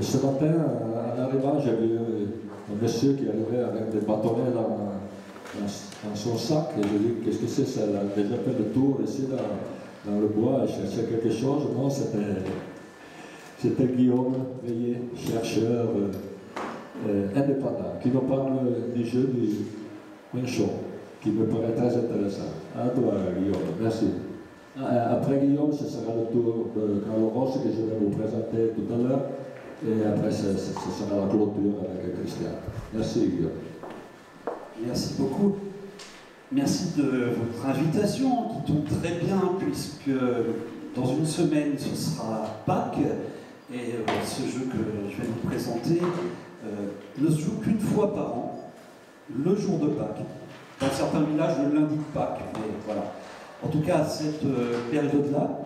Ce matin, en arrivant, j'ai vu un monsieur qui arrivait avec des bâtonnets dans son sac, et j'ai dit qu'est-ce que c'est, ça a déjà fait le tour ici dans le bois, et cherchait quelque chose. Non, c'était Guillaume Veillé, chercheur indépendant, qui nous parle du jeu du Quinchon, qui me paraît très intéressant. À toi, Guillaume, merci. Après Guillaume, ce sera le tour de Carlo Rossi que je vais vous présenter tout à l'heure, et après ce sera la clôture avec Christian. Merci, Guillaume. Merci beaucoup. Merci de votre invitation qui tombe très bien puisque dans une semaine ce sera Pâques et ce jeu que je vais vous présenter ne se joue qu'une fois par an, le jour de Pâques. Dans certains villages, le lundi de Pâques, mais voilà. En tout cas, à cette période-là,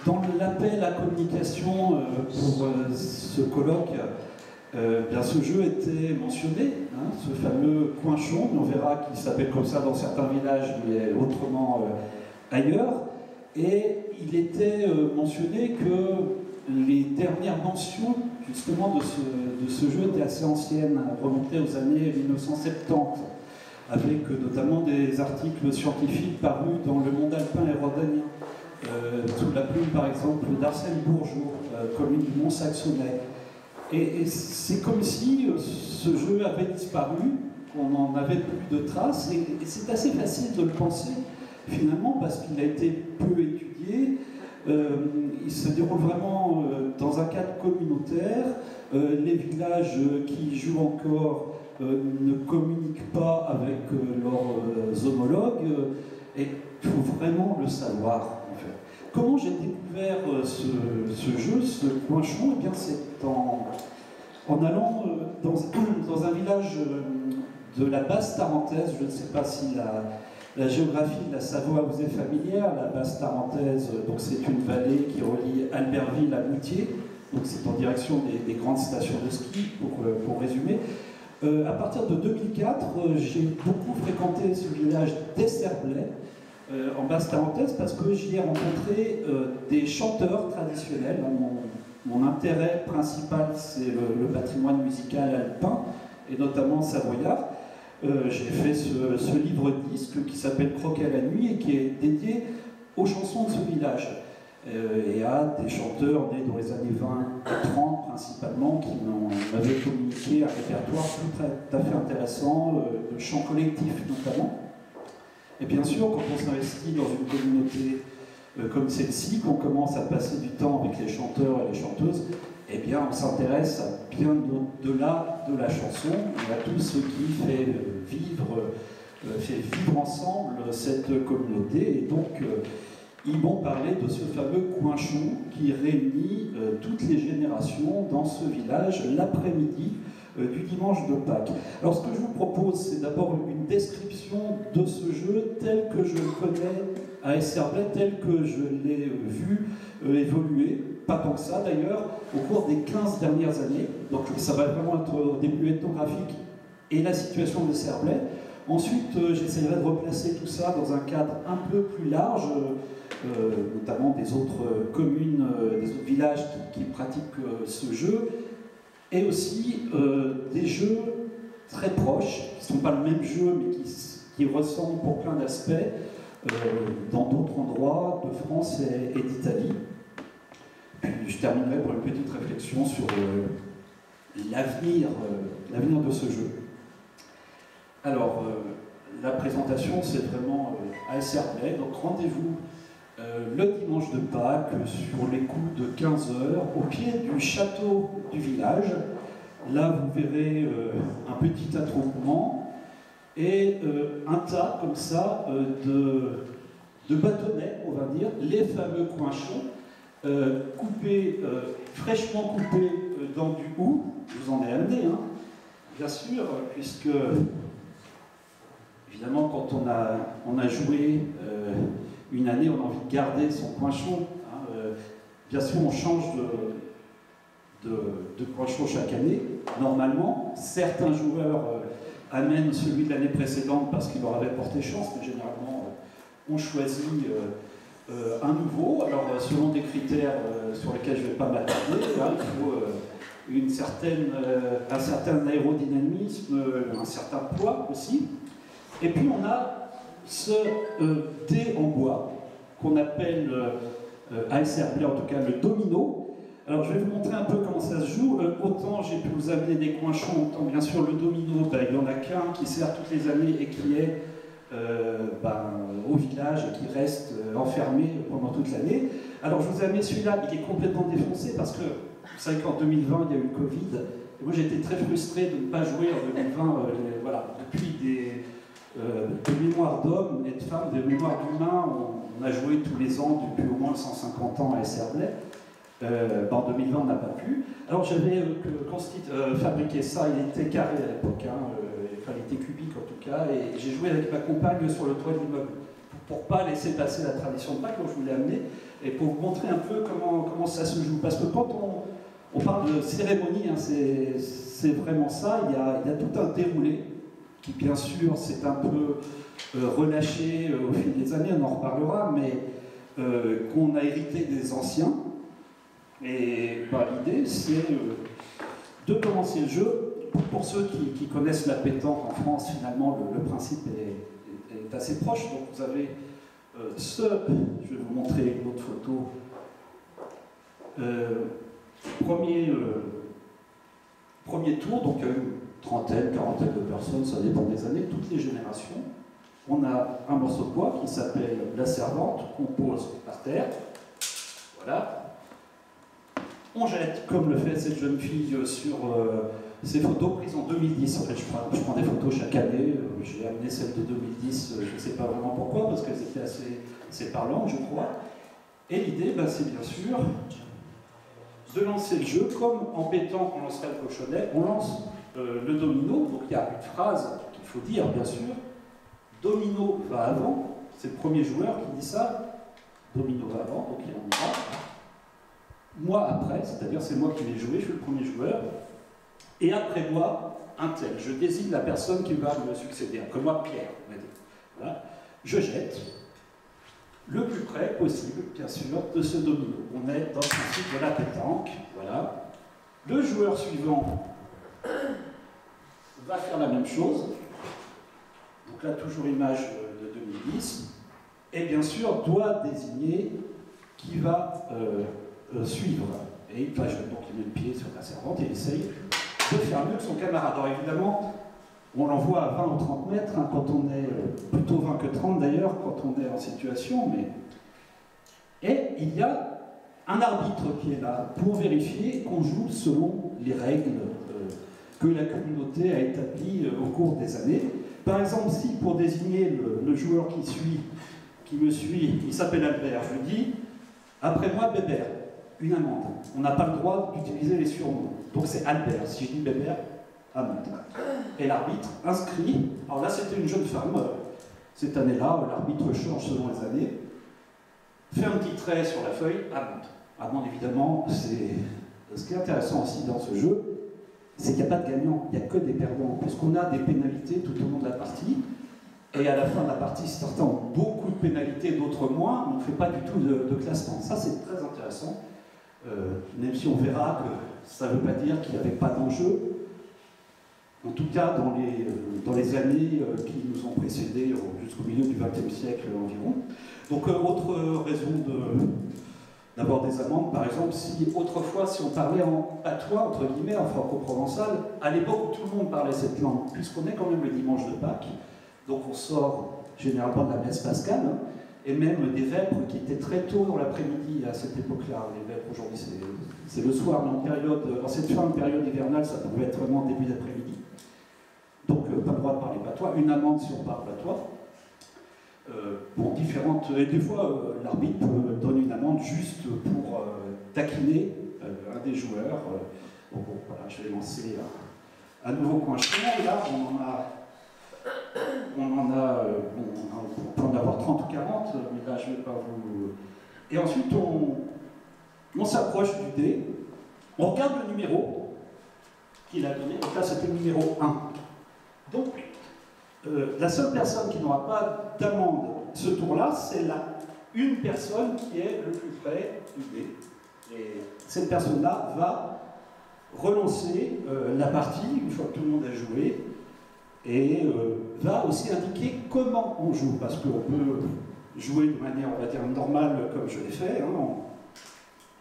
dans l'appel à communication pour ce colloque, bien, ce jeu était mentionné, hein, ce fameux Quinchon, on verra qu'il s'appelle comme ça dans certains villages, mais autrement ailleurs. Et il était mentionné que les dernières mentions justement de ce jeu étaient assez anciennes, remontaient aux années 1970, avec notamment des articles scientifiques parus dans Le Monde alpin et rhodanien, sous la plume par exemple d'Arsène Bourgeot, commune du Mont-Saxonais. Et c'est comme si ce jeu avait disparu, qu'on n'en avait plus de traces, et c'est assez facile de le penser finalement parce qu'il a été peu étudié. Il se déroule vraiment dans un cadre communautaire. Les villages qui jouent encore ne communiquent pas avec leurs homologues, et il faut vraiment le savoir en fait. Comment j'ai découvert ce jeu, ce Quinchon? Eh bien, c'est en allant dans un village de la basse Tarentaise. Je ne sais pas si la géographie de la Savoie vous est familière. La basse Tarentaise, donc c'est une vallée qui relie Albertville à Moutier. Donc c'est en direction des grandes stations de ski, pour résumer. À partir de 2004, j'ai beaucoup fréquenté ce village d'Esserblay, en basse Tarentaise, parce que j'y ai rencontré des chanteurs traditionnels. Mon intérêt principal, c'est le patrimoine musical alpin, et notamment savoyard. J'ai fait ce livre-disque qui s'appelle Croquet à la nuit, et qui est dédié aux chansons de ce village, et à des chanteurs nés dans les années 20 et 30 principalement, qui m'avaient communiqué un répertoire tout à fait intéressant, de chants collectifs notamment. Et bien sûr, quand on s'investit dans une communauté comme celle-ci, qu'on commence à passer du temps avec les chanteurs et les chanteuses, eh bien on s'intéresse à bien au-delà de la chanson, à tout ce qui fait vivre ensemble cette communauté. Et donc ils m'ont parlé de ce fameux Quinchon qui réunit toutes les générations dans ce village l'après-midi du dimanche de Pâques. Alors ce que je vous propose, c'est d'abord une description de ce jeu tel que je le connais à Esserblay, tel que je l'ai vu évoluer, pas tant que ça d'ailleurs, au cours des 15 dernières années. Donc ça va vraiment être au début ethnographique et la situation d'Esserblay. Ensuite, j'essaierai de replacer tout ça dans un cadre un peu plus large, notamment des autres communes, des autres villages qui pratiquent ce jeu, et aussi des jeux très proches, qui ne sont pas le même jeu, mais qui ressemblent pour plein d'aspects dans d'autres endroits de France et d'Italie. Puis je terminerai par une petite réflexion sur l'avenir de ce jeu. Alors, la présentation, c'est vraiment à Esserblay, donc rendez-vous le dimanche de Pâques sur les coups de 15h au pied du château du village. Là, vous verrez un petit attroupement et un tas comme ça de bâtonnets, on va dire, les fameux Quinchons, coupés, fraîchement coupés dans du hou. Je vous en ai amené, hein, bien sûr, puisque évidemment, quand on a joué une année, on a envie de garder son Quinchon. Hein, bien sûr, on change de Quinchon chaque année. Normalement, certains joueurs amènent celui de l'année précédente parce qu'il leur avait porté chance, mais généralement, on choisit un nouveau. Alors, selon des critères sur lesquels je ne vais pas m'attarder, il faut un certain aérodynamisme, un certain poids aussi. Et puis, on a ce dé en bois qu'on appelle ASR Play, en tout cas le domino. Alors je vais vous montrer un peu comment ça se joue. Autant j'ai pu vous amener des coinchons, autant bien sûr le domino, il n'y en a qu'un qui sert toutes les années et qui est au village et qui reste enfermé pendant toute l'année. Alors je vous ai amené celui-là, il est complètement défoncé parce que vous savez qu'en 2020 il y a eu le Covid. Et moi j'étais très frustré de ne pas jouer en 2020. Voilà, depuis des mémoires d'hommes et de femmes, des mémoires d'humains, on a joué tous les ans depuis au moins 150 ans à SR Play. En 2020, on n'a pas pu. Alors j'avais fabriqué ça, il était carré à l'époque, il était cubique en tout cas, et j'ai joué avec ma compagne sur le toit de l'immeuble, pour ne pas laisser passer la tradition de Pâques, donc je vous l'ai amené, et pour vous montrer un peu comment ça se joue. Parce que quand on parle de cérémonie, c'est vraiment ça, il y a tout un déroulé, qui bien sûr s'est un peu relâché au fil des années, on en reparlera, mais qu'on a hérité des anciens. Et l'idée, c'est de commencer le jeu. Pour ceux qui connaissent la pétanque en France, finalement, le principe est assez proche. Donc vous avez je vais vous montrer une autre photo. Premier tour, donc une trentaine, quarantaine de personnes, ça dépend des années, toutes les générations. On a un morceau de bois qui s'appelle la servante, qu'on pose par terre. Voilà. On jette, comme le fait cette jeune fille sur ces photos prises en 2010. En fait, je prends des photos chaque année. J'ai amené celle de 2010, je ne sais pas vraiment pourquoi, parce qu'elles étaient assez parlantes, je crois. Et l'idée, c'est bien sûr de lancer le jeu, comme en pétanque, on lancerait le cochonnet, on lance le domino. Donc il y a une phrase qu'il faut dire, bien sûr. Domino va avant, c'est le premier joueur qui dit ça. Domino va avant, donc il en ira. Moi après, c'est-à-dire c'est moi qui vais jouer, je suis le premier joueur, et après moi, un tel. Je désigne la personne qui va me succéder. Après moi, Pierre, on va dire. Voilà. Je jette le plus près possible, bien sûr, de ce domino. On est dans le principe de la pétanque. Voilà. Le joueur suivant va faire la même chose. Donc là, toujours image de 2010. Et bien sûr, doit désigner qui va suivre. Et il va jouer, donc il met le pied sur la servante et il essaye de faire mieux que son camarade. Alors évidemment, on l'envoie à 20 ou 30 mètres, quand on est plutôt 20 que 30 d'ailleurs, quand on est en situation. Et il y a un arbitre qui est là pour vérifier qu'on joue selon les règles que la communauté a établies au cours des années. Par exemple, si pour désigner le joueur qui me suit, il s'appelle Albert, je dis après moi Bébert, une amende. On n'a pas le droit d'utiliser les surnoms. Donc c'est Albert. Si je dis Bébert, amende. Et l'arbitre inscrit. Alors là, c'était une jeune femme. Cette année-là, l'arbitre change selon les années. Fait un petit trait sur la feuille, amende. Amende, évidemment, ce qui est intéressant aussi dans ce jeu, c'est qu'il n'y a pas de gagnant, il n'y a que des perdants. Puisqu'on a des pénalités tout au long de la partie. Et à la fin de la partie, certains ont beaucoup de pénalités, d'autres moins. On ne fait pas du tout de classement. Ça, c'est très intéressant. Même si on verra que ça ne veut pas dire qu'il n'y avait pas d'enjeu. En tout cas, dans les années qui nous ont précédés, jusqu'au milieu du XXe siècle environ. Donc, autre raison d'avoir des amendes, par exemple, si autrefois, si on parlait en patois, entre guillemets, en franco-provençal, à l'époque où tout le monde parlait cette langue, puisqu'on est quand même le dimanche de Pâques, donc on sort généralement de la messe pascale, et même des vêpres qui étaient très tôt dans l'après-midi à cette époque-là. Les vêpres aujourd'hui c'est le soir, mais en cette fin de période hivernale, ça pouvait être vraiment début d'après-midi. Donc pas le droit de parler patois, une amende si on parle patois. Pour différentes... Et des fois, l'arbitre donne une amende juste pour taquiner un des joueurs. Bon, voilà, je vais lancer un nouveau coinchon. Là, on peut en avoir 30 ou 40, mais là je ne vais pas vous... Et ensuite on s'approche du dé, on regarde le numéro qu'il a donné, donc là c'était le numéro 1. Donc la seule personne qui n'aura pas d'amende ce tour-là, c'est une personne qui est le plus près du dé. Et cette personne-là va relancer la partie une fois que tout le monde a joué et va aussi indiquer comment on joue, parce qu'on peut jouer de manière, on va dire, normale comme je l'ai fait, hein,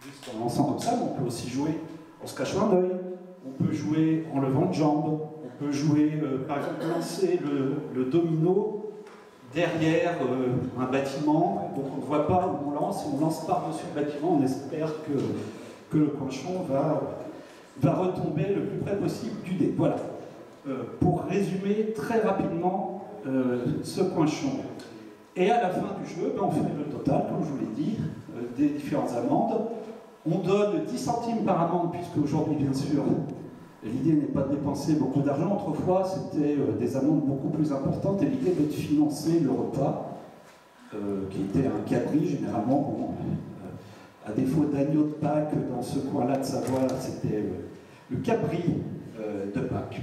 juste en lançant comme ça, mais on peut aussi jouer en se cachant un œil, on peut jouer en levant de jambes, on peut jouer, par exemple, lancer le domino derrière un bâtiment, donc on ne voit pas où on lance par-dessus le bâtiment, on espère que le coinchon va retomber le plus près possible du dé. Voilà. Pour résumer très rapidement ce coinchon. Et à la fin du jeu, on fait le total, comme je vous l'ai dit, des différentes amendes. On donne 10 centimes par amende, puisque aujourd'hui, bien sûr, l'idée n'est pas de dépenser beaucoup d'argent. Autrefois, c'était des amendes beaucoup plus importantes, et l'idée était de financer le repas, qui était un cabri, généralement. Bon, à défaut d'agneau de Pâques, dans ce coin-là de Savoie, c'était le cabri de Pâques.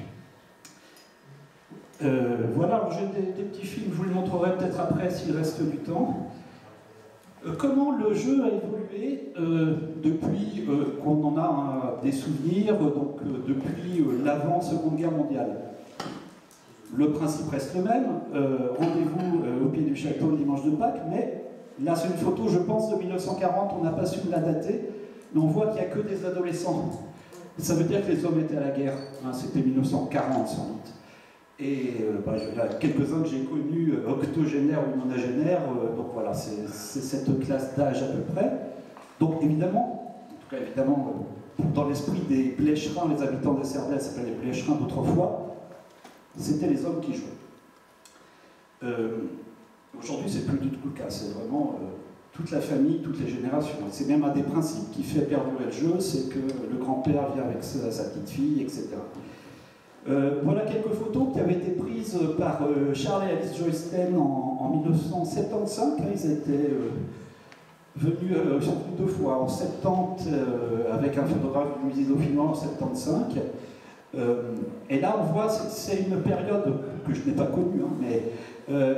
Voilà, alors j'ai des petits films, je vous les montrerai peut-être après s'il reste du temps. Comment le jeu a évolué depuis qu'on en a des souvenirs, donc depuis l'avant-Seconde Guerre mondiale. Le principe reste le même, rendez-vous au pied du château le dimanche de Pâques, mais là c'est une photo, je pense, de 1940, on n'a pas su la dater, mais on voit qu'il n'y a que des adolescents. Ça veut dire que les hommes étaient à la guerre, hein, c'était 1940 sans doute. Et il y en a quelques-uns que j'ai connus, octogénaires ou nonagénaires, donc voilà, c'est cette classe d'âge à peu près. Donc évidemment, dans l'esprit des Blécherins, les habitants des Cervelles s'appelaient les Blécherins d'autrefois, c'était les hommes qui jouaient. Aujourd'hui, c'est plus du tout le cas, c'est vraiment toute la famille, toutes les générations. C'est même un des principes qui fait perdurer le jeu, c'est que le grand-père vient avec sa petite fille, etc. Voilà quelques photos qui avaient été prises par Charles et Alice Joysten en 1975. Ils étaient venus surtout 2 fois, en 70 avec un photographe du musée dauphinois en 75. Et là on voit, c'est une période que je n'ai pas connue, hein, mais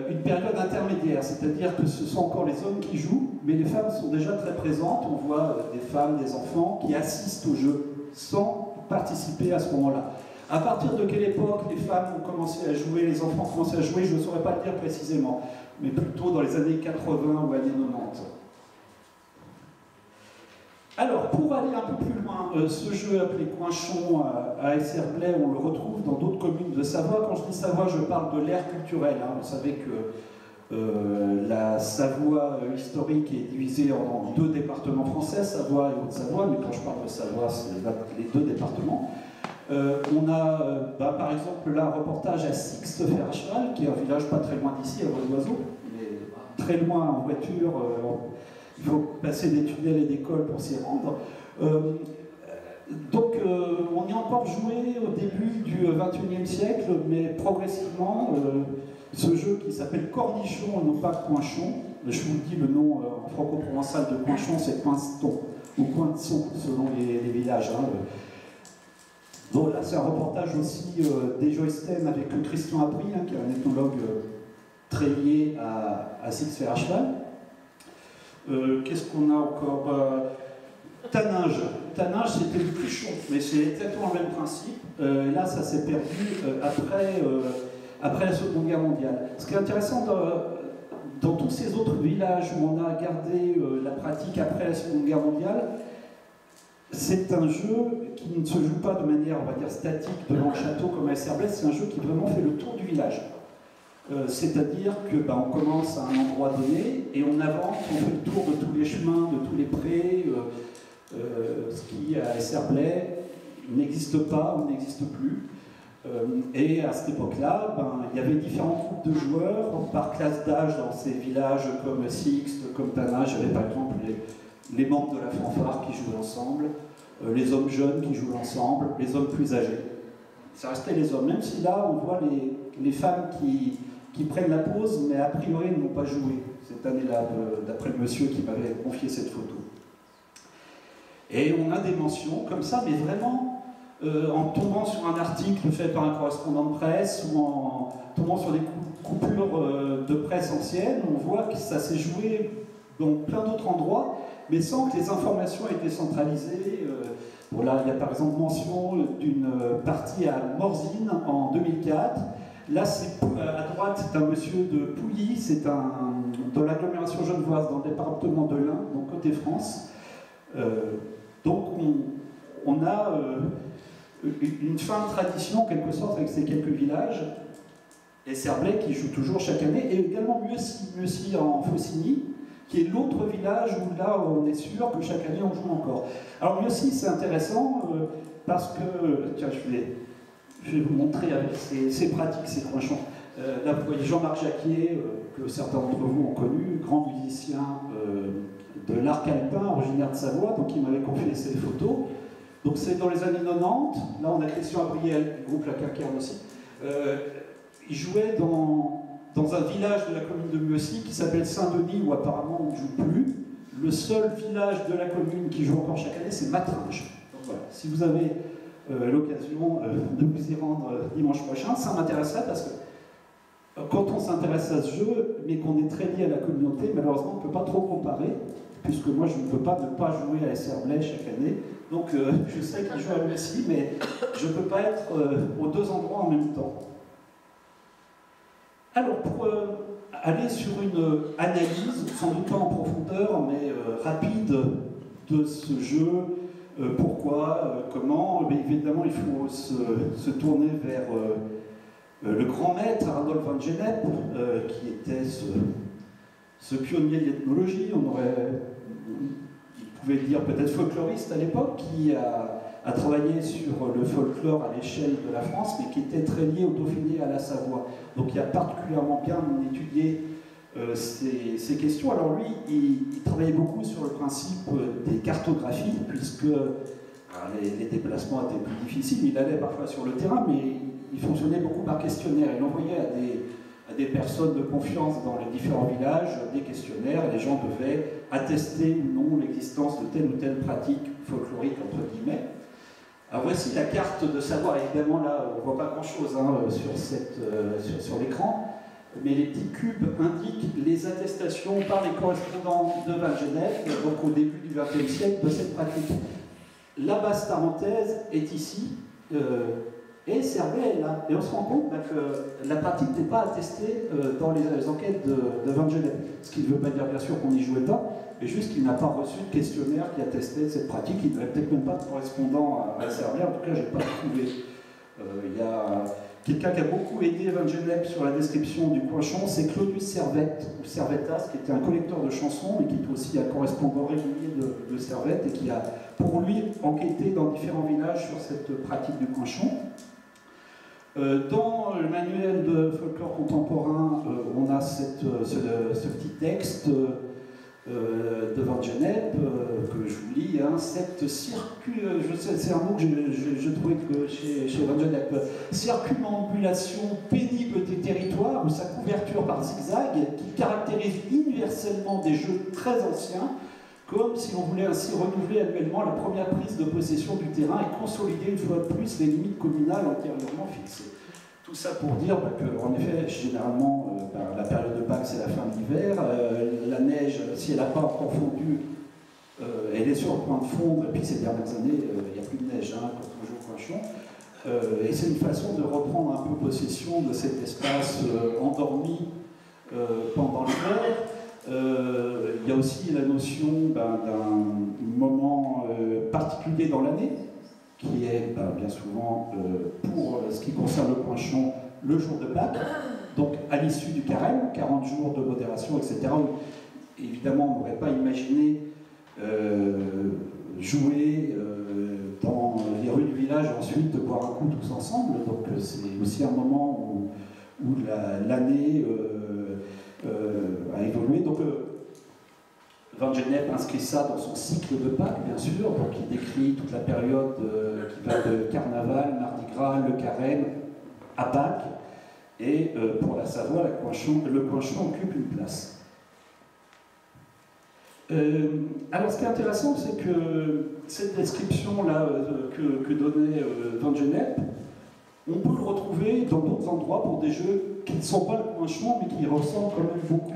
une période intermédiaire, c'est-à-dire que ce sont encore les hommes qui jouent, mais les femmes sont déjà très présentes. On voit des femmes, des enfants qui assistent au jeu sans participer à ce moment-là. À partir de quelle époque les femmes ont commencé à jouer, les enfants ont commencé à jouer, je ne saurais pas le dire précisément, mais plutôt dans les années 80 ou années 90. Alors, pour aller un peu plus loin, ce jeu appelé Coinchon à Esserblay, on le retrouve dans d'autres communes de Savoie. Quand je dis Savoie, je parle de l'ère culturelle. Hein. Vous savez que la Savoie historique est divisée en 2 départements français, Savoie et Haute-Savoie, mais quand je parle de Savoie, c'est les 2 départements. On a par exemple là un reportage à Sixte-Fer à Cheval, qui est un village pas très loin d'ici, à Vol-d'Oiseau, mais très loin en voiture, il faut passer des tunnels et des cols pour s'y rendre. Donc on y a encore joué au début du XXIe siècle, mais progressivement, ce jeu qui s'appelle Cornichon et non pas Coinchon, je vous dis le nom en franco-provençal de Coinchon, c'est Coinston, ou Coinson, selon les villages. Hein. Donc là, c'est un reportage aussi des Joysten avec Christian Abri, hein, qui est un ethnologue très lié à Sixte-Fer à Cheval. Qu'est-ce qu'on a encore Taninge. Taninge, c'était le cruchon, mais c'est exactement le même principe. Là, ça s'est perdu après la Seconde Guerre mondiale. Ce qui est intéressant dans tous ces autres villages où on a gardé la pratique après la Seconde Guerre mondiale, c'est un jeu qui ne se joue pas de manière, on va dire, statique devant le château comme à Esserblay, c'est un jeu qui vraiment fait le tour du village. C'est-à-dire que on commence à un endroit donné et on avance, on fait le tour de tous les chemins, de tous les prés, ce qui à Esserblay n'existe pas ou n'existe plus. Et à cette époque-là, il y avait différents groupes de joueurs par classe d'âge dans ces villages comme Sixte, comme Taninge. Il y avait par exemple les membres de la fanfare qui jouaient ensemble, les hommes jeunes qui jouaient ensemble, les hommes plus âgés. Ça restait les hommes, même si là on voit les femmes qui prennent la pause, mais a priori ne vont pas jouer cette année-là, d'après le monsieur qui m'avait confié cette photo. Et on a des mentions comme ça, mais vraiment en tombant sur un article fait par un correspondant de presse ou en tombant sur des coupures de presse anciennes, on voit que ça s'est joué dans plein d'autres endroits, mais sans que les informations aient été centralisées. Bon, là, il y a par exemple mention d'une partie à Morzine en 2004. Là, c'est à droite, c'est un monsieur de Pouilly, c'est dans l'agglomération genevoise, dans le département de l'Ain, donc côté France. Donc on a une fin de tradition, en quelque sorte, avec ces quelques villages. Et Serblay qui joue toujours chaque année, et également Meussy en Faucigny, qui est l'autre village où là on est sûr que chaque année on joue encore. Alors Meussy c'est intéressant parce que, tiens je vais vous montrer avec ces pratiques, ces coinchons. Là vous voyez Jean-Marc Jacquier, que certains d'entre vous ont connu, grand musicien de l'arc alpin, originaire de Savoie, donc il m'avait confié ces photos. Donc c'est dans les années 90, là on a Christian Abriel, du groupe La Carcarne aussi. Il jouait dans un village de la commune de Meussy qui s'appelle Saint-Denis, où apparemment on ne joue plus. Le seul village de la commune qui joue encore chaque année, c'est Matringe. Donc voilà, si vous avez l'occasion de vous y rendre dimanche prochain, ça m'intéresserait parce que quand on s'intéresse à ce jeu, mais qu'on est très lié à la communauté, malheureusement on ne peut pas trop comparer, puisque moi je ne peux pas ne pas jouer à Serblay chaque année. Donc je sais qu'il joue à Meussy, mais je ne peux pas être aux deux endroits en même temps. Alors, pour aller sur une analyse, sans doute pas en profondeur, mais rapide de ce jeu, pourquoi, comment, mais évidemment il faut se tourner vers le grand maître Adolphe van Gennep, qui était ce pionnier de l'ethnologie, il pouvait dire peut-être folkloriste à l'époque, qui a travaillé sur le folklore à l'échelle de la France, mais qui était très lié au Dauphiné et à la Savoie. Donc il a particulièrement bien étudié ces questions. Alors lui, il travaillait beaucoup sur le principe des cartographies, puisque les déplacements étaient plus difficiles. Il allait parfois sur le terrain, mais il fonctionnait beaucoup par questionnaire. Il envoyait à des personnes de confiance dans les différents villages des questionnaires, et les gens devaient attester ou non l'existence de telle ou telle pratique folklorique, entre guillemets. Alors voici la carte de Savoie. Évidemment, là, on ne voit pas grand-chose sur l'écran, mais les petits cubes indiquent les attestations par les correspondants de Van Gennep, donc au début du XXe siècle, de cette pratique. La basse tarentaise est ici, et Serblay est là. Et on se rend compte que la pratique n'est pas attestée dans les enquêtes de Van Gennep. Ce qui ne veut pas dire, bien sûr, qu'on n'y jouait pas, mais juste qu'il n'a pas reçu de questionnaire qui attestait cette pratique. Il n'avait peut-être même pas de correspondant à Serblay. En tout cas, je n'ai pas trouvé. Il y a quelqu'un qui a beaucoup aidé Van Gennep sur la description du coinchon, c'est Claudius Servette, ou Servetas, qui était un collecteur de chansons, mais qui est aussi un correspondant régulier de Servette, et qui a, pour lui, enquêté dans différents villages sur cette pratique du coinchon. Dans le manuel de folklore contemporain, on a ce petit texte de Van Gennep, que je vous lis, cette c'est un mot que je trouvais que chez Van Gennep, circumambulation pénible des territoires, ou sa couverture par zigzag, qui caractérise universellement des jeux très anciens, comme si on voulait ainsi renouveler annuellement la première prise de possession du terrain et consolider une fois de plus les limites communales antérieurement fixées. Tout ça pour dire qu'en effet, généralement, la période de Pâques, c'est la fin de l'hiver. La neige, si elle n'a pas encore fondu, elle est sur le point de fondre. Et puis ces dernières années, il n'y a plus de neige quand on joue au coinchon. Et c'est une façon de reprendre un peu possession de cet espace endormi pendant l'hiver. Il y a aussi la notion d'un moment particulier dans l'année, qui est bien souvent, pour ce qui concerne le coinchon, le jour de Pâques, donc à l'issue du carême, 40 jours de modération, etc. Où, évidemment, on n'aurait pas imaginé jouer dans les rues du village, ensuite de boire un coup tous ensemble. Donc c'est aussi un moment où l'année a évolué. Donc Van Gennep inscrit ça dans son cycle de Pâques, bien sûr, donc il décrit toute la période qui va de Carnaval, Mardi Gras, le Carême, à Pâques, et pour la Savoie, le coinchon occupe une place. Alors ce qui est intéressant, c'est que cette description-là que donnait Van Gennep, on peut le retrouver dans d'autres endroits pour des jeux qui ne sont pas le coinchon, mais qui y ressemblent quand même beaucoup.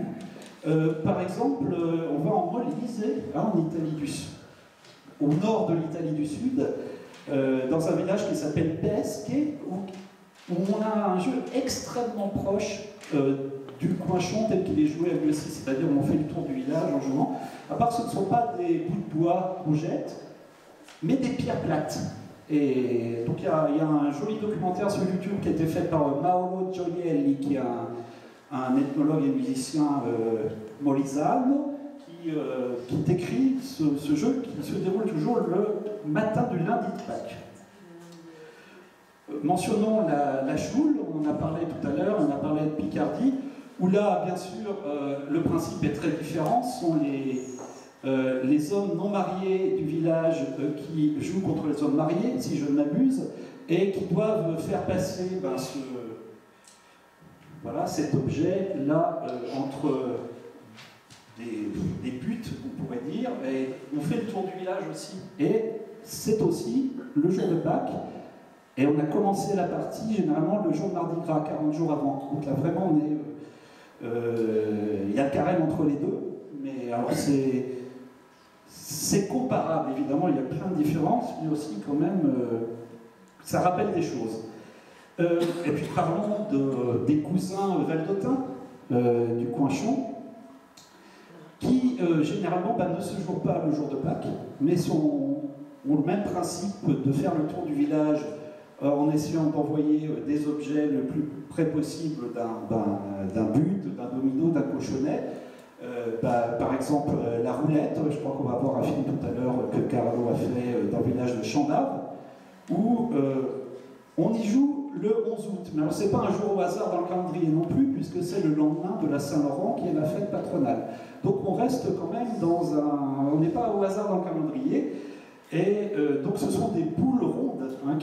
Par exemple, on va en Molise, hein, en Italie au nord de l'Italie du Sud, dans un village qui s'appelle Pesche, où on a un jeu extrêmement proche du coinchon tel qu'il est joué à lui aussi, c'est-à-dire on fait le tour du village en jouant, à part que ce ne sont pas des bouts de bois qu'on jette, mais des pierres plates. Et donc il y a un joli documentaire sur YouTube qui a été fait par Mauro Gioielli, qui est un ethnologue et musicien molisano, qui décrit ce jeu qui se déroule toujours le matin du lundi de Pâques. Mentionnons la choule, on en a parlé tout à l'heure, on a parlé de Picardie, où là, bien sûr, le principe est très différent. Ce sont les hommes non mariés du village qui jouent contre les hommes mariés, si je ne m'abuse, et qui doivent faire passer cet objet-là entre des buts, on pourrait dire, et on fait le tour du village aussi. Et c'est aussi le jour de Pâques, et on a commencé la partie généralement le jour de Mardi Gras, 40 jours avant. Donc là, vraiment, on est... il y a le carême entre les deux, mais alors c'est comparable, évidemment, il y a plein de différences, mais aussi quand même, ça rappelle des choses. Et puis parlons des cousins valdotins du coinchon, qui généralement ne se jouent pas le jour de Pâques, mais ont le même principe de faire le tour du village en essayant d'envoyer des objets le plus près possible d'un but, d'un domino, d'un cochonnet. Par exemple, la roulette, je crois qu'on va voir un film tout à l'heure que Carlo a fait dans le village de Chandave, où on y joue le 11 août. Mais alors, ce n'est pas un jour au hasard dans le calendrier non plus, puisque c'est le lendemain de la Saint-Laurent qui est la fête patronale. Donc, on reste quand même on n'est pas au hasard dans le calendrier. Et donc, ce sont des boules rondes hein,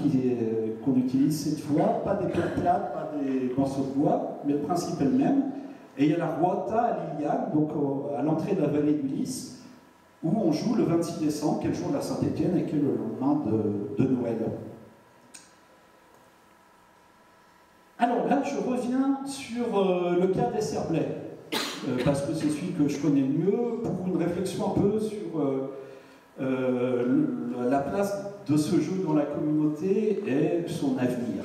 qu'on utilise cette fois, pas des pierres plates, pas des morceaux de bois, mais le principe est le même. Et il y a la Ruota à Liliane, donc à l'entrée de la vallée du Lys, où on joue le 26 décembre, qui est le jour de la Saint-Étienne et qui est le lendemain de Noël. Alors là, je reviens sur le cas des Cerblais, parce que c'est celui que je connais le mieux, pour une réflexion un peu sur la place de ce jeu dans la communauté et son avenir.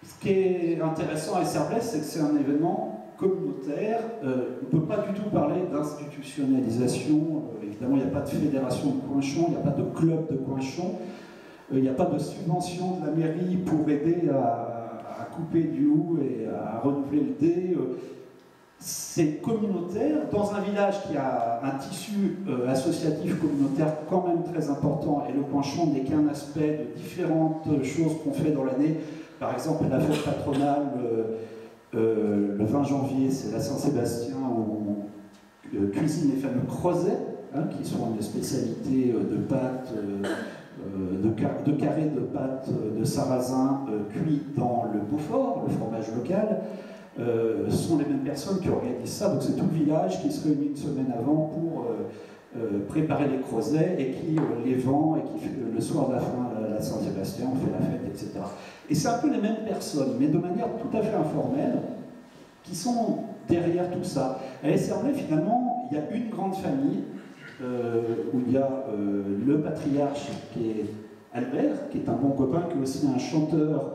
Ce qui est intéressant à Cerblais, c'est que c'est un événement communautaire. On ne peut pas du tout parler d'institutionnalisation. Évidemment, il n'y a pas de fédération de coinchons, il n'y a pas de club de coinchons, il n'y a pas de subvention de la mairie pour aider à couper du hou et à renouveler le dé. C'est communautaire, dans un village qui a un tissu associatif communautaire quand même très important, et le coinchon n'est qu'un aspect de différentes choses qu'on fait dans l'année. Par exemple, la fête patronale, le 20 janvier, c'est la Saint-Sébastien, où on cuisine les fameux crozets, hein, qui sont une spécialité de pâtes, de carrés de pâtes de sarrasin cuits dans le Beaufort, le fromage local. Ce sont les mêmes personnes qui organisent ça, donc c'est tout le village qui se réunit une semaine avant pour préparer les crozets et qui les vend, et qui le soir de la Saint-Sébastien, on fait la fête, etc. Et c'est un peu les mêmes personnes, mais de manière tout à fait informelle, qui sont derrière tout ça. À Cerblais, finalement, il y a une grande famille où il y a le patriarche qui est Albert, qui est un bon copain, qui est aussi un chanteur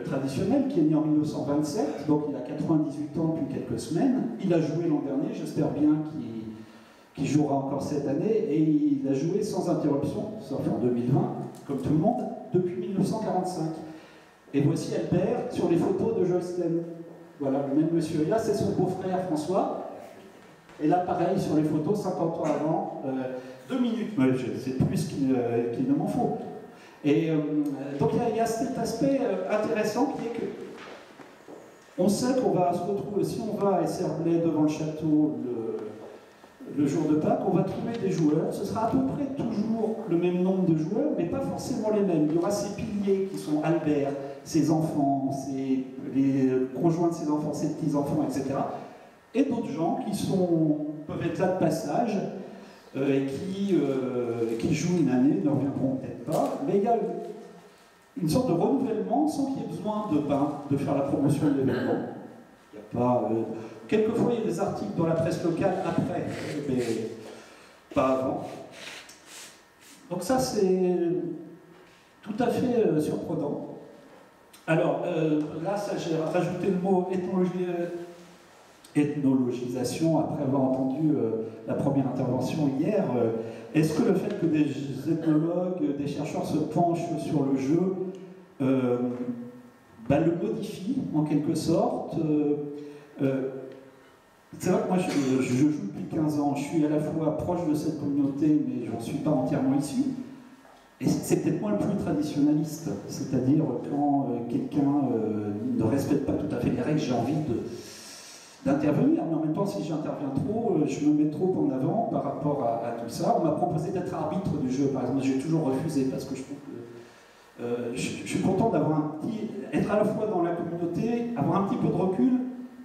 traditionnel, qui est né en 1927, donc il a 98 ans depuis quelques semaines. Il a joué l'an dernier, j'espère bien qu'il jouera encore cette année, et il a joué sans interruption, sauf en 2020, comme tout le monde, depuis 1945. Et voici Albert sur les photos de Joysten. Voilà, le même monsieur. Et là, c'est son beau-frère François. Et là, pareil, sur les photos, 50 ans avant, 2 minutes. C'est plus qu'il ne m'en faut. Et donc il y a cet aspect intéressant qui est que on sait qu'on va se retrouver, si on va à Cerblais devant le château le jour de Pâques, on va trouver des joueurs. Ce sera à peu près toujours le même nombre de joueurs, mais pas forcément les mêmes. Il y aura ces piliers qui sont Albert, ses enfants, les conjoints de ses enfants, ses petits-enfants, etc. Et d'autres gens qui peuvent être là de passage, et qui jouent une année, ne reviendront peut-être pas, mais il y a une sorte de renouvellement sans qu'il y ait besoin de faire la promotion de l'événement. Il y a pas, quelquefois, il y a des articles dans la presse locale après, mais pas avant. Donc ça, c'est tout à fait surprenant. Alors, là, j'ai rajouté le mot ethnologisation après avoir entendu la première intervention hier. Est-ce que le fait que des ethnologues, des chercheurs se penchent sur le jeu le modifie en quelque sorte? C'est vrai que moi je joue depuis 15 ans, je suis à la fois proche de cette communauté, mais je n'en suis pas entièrement issu. Et c'est peut-être moi le plus traditionnaliste, c'est-à-dire quand quelqu'un ne respecte pas tout à fait les règles, j'ai envie d'intervenir, mais en même temps, si j'interviens trop, je me mets trop en avant par rapport à tout ça. On m'a proposé d'être arbitre du jeu, par exemple, j'ai toujours refusé parce que je trouve que je suis content d'avoir être à la fois dans la communauté, avoir un petit peu de recul,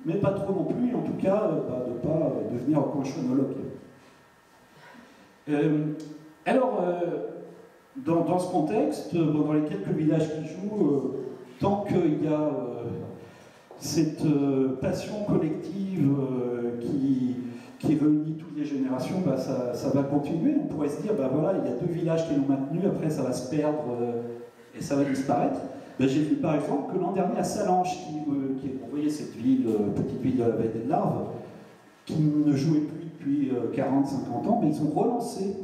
mais pas trop non plus, et en tout cas, de ne pas devenir conchonologue. Dans ce contexte, dans les quelques villages qui jouent, tant qu'il y a cette passion collective qui réunit toutes les générations, ça va continuer. On pourrait se dire, voilà, il y a 2 villages qui l'ont maintenu, après ça va se perdre et ça va disparaître. J'ai vu par exemple que l'an dernier à Salanches, vous voyez cette ville, petite ville de la vallée de l'Arve, qui ne jouait plus depuis 40-50 ans, mais ils ont relancé.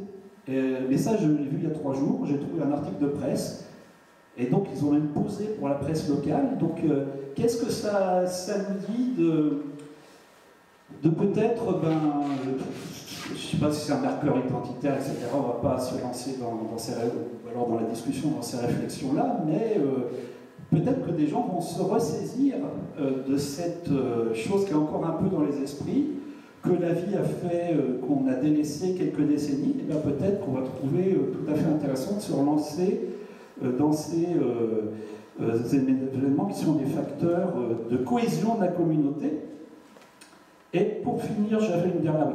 Mais ça, je l'ai vu il y a 3 jours, j'ai trouvé un article de presse, et donc ils ont même posé pour la presse locale. Donc qu'est-ce que ça nous dit de peut-être, je ne sais pas si c'est un marqueur identitaire, etc., on ne va pas se lancer dans la discussion, dans ces réflexions-là, mais peut-être que des gens vont se ressaisir de cette chose qui est encore un peu dans les esprits, que la vie a fait, qu'on a délaissé quelques décennies, et bien peut-être qu'on va trouver tout à fait intéressant de se relancer dans ces événements qui sont des facteurs de cohésion de la communauté. Et pour finir, j'avais une dernière.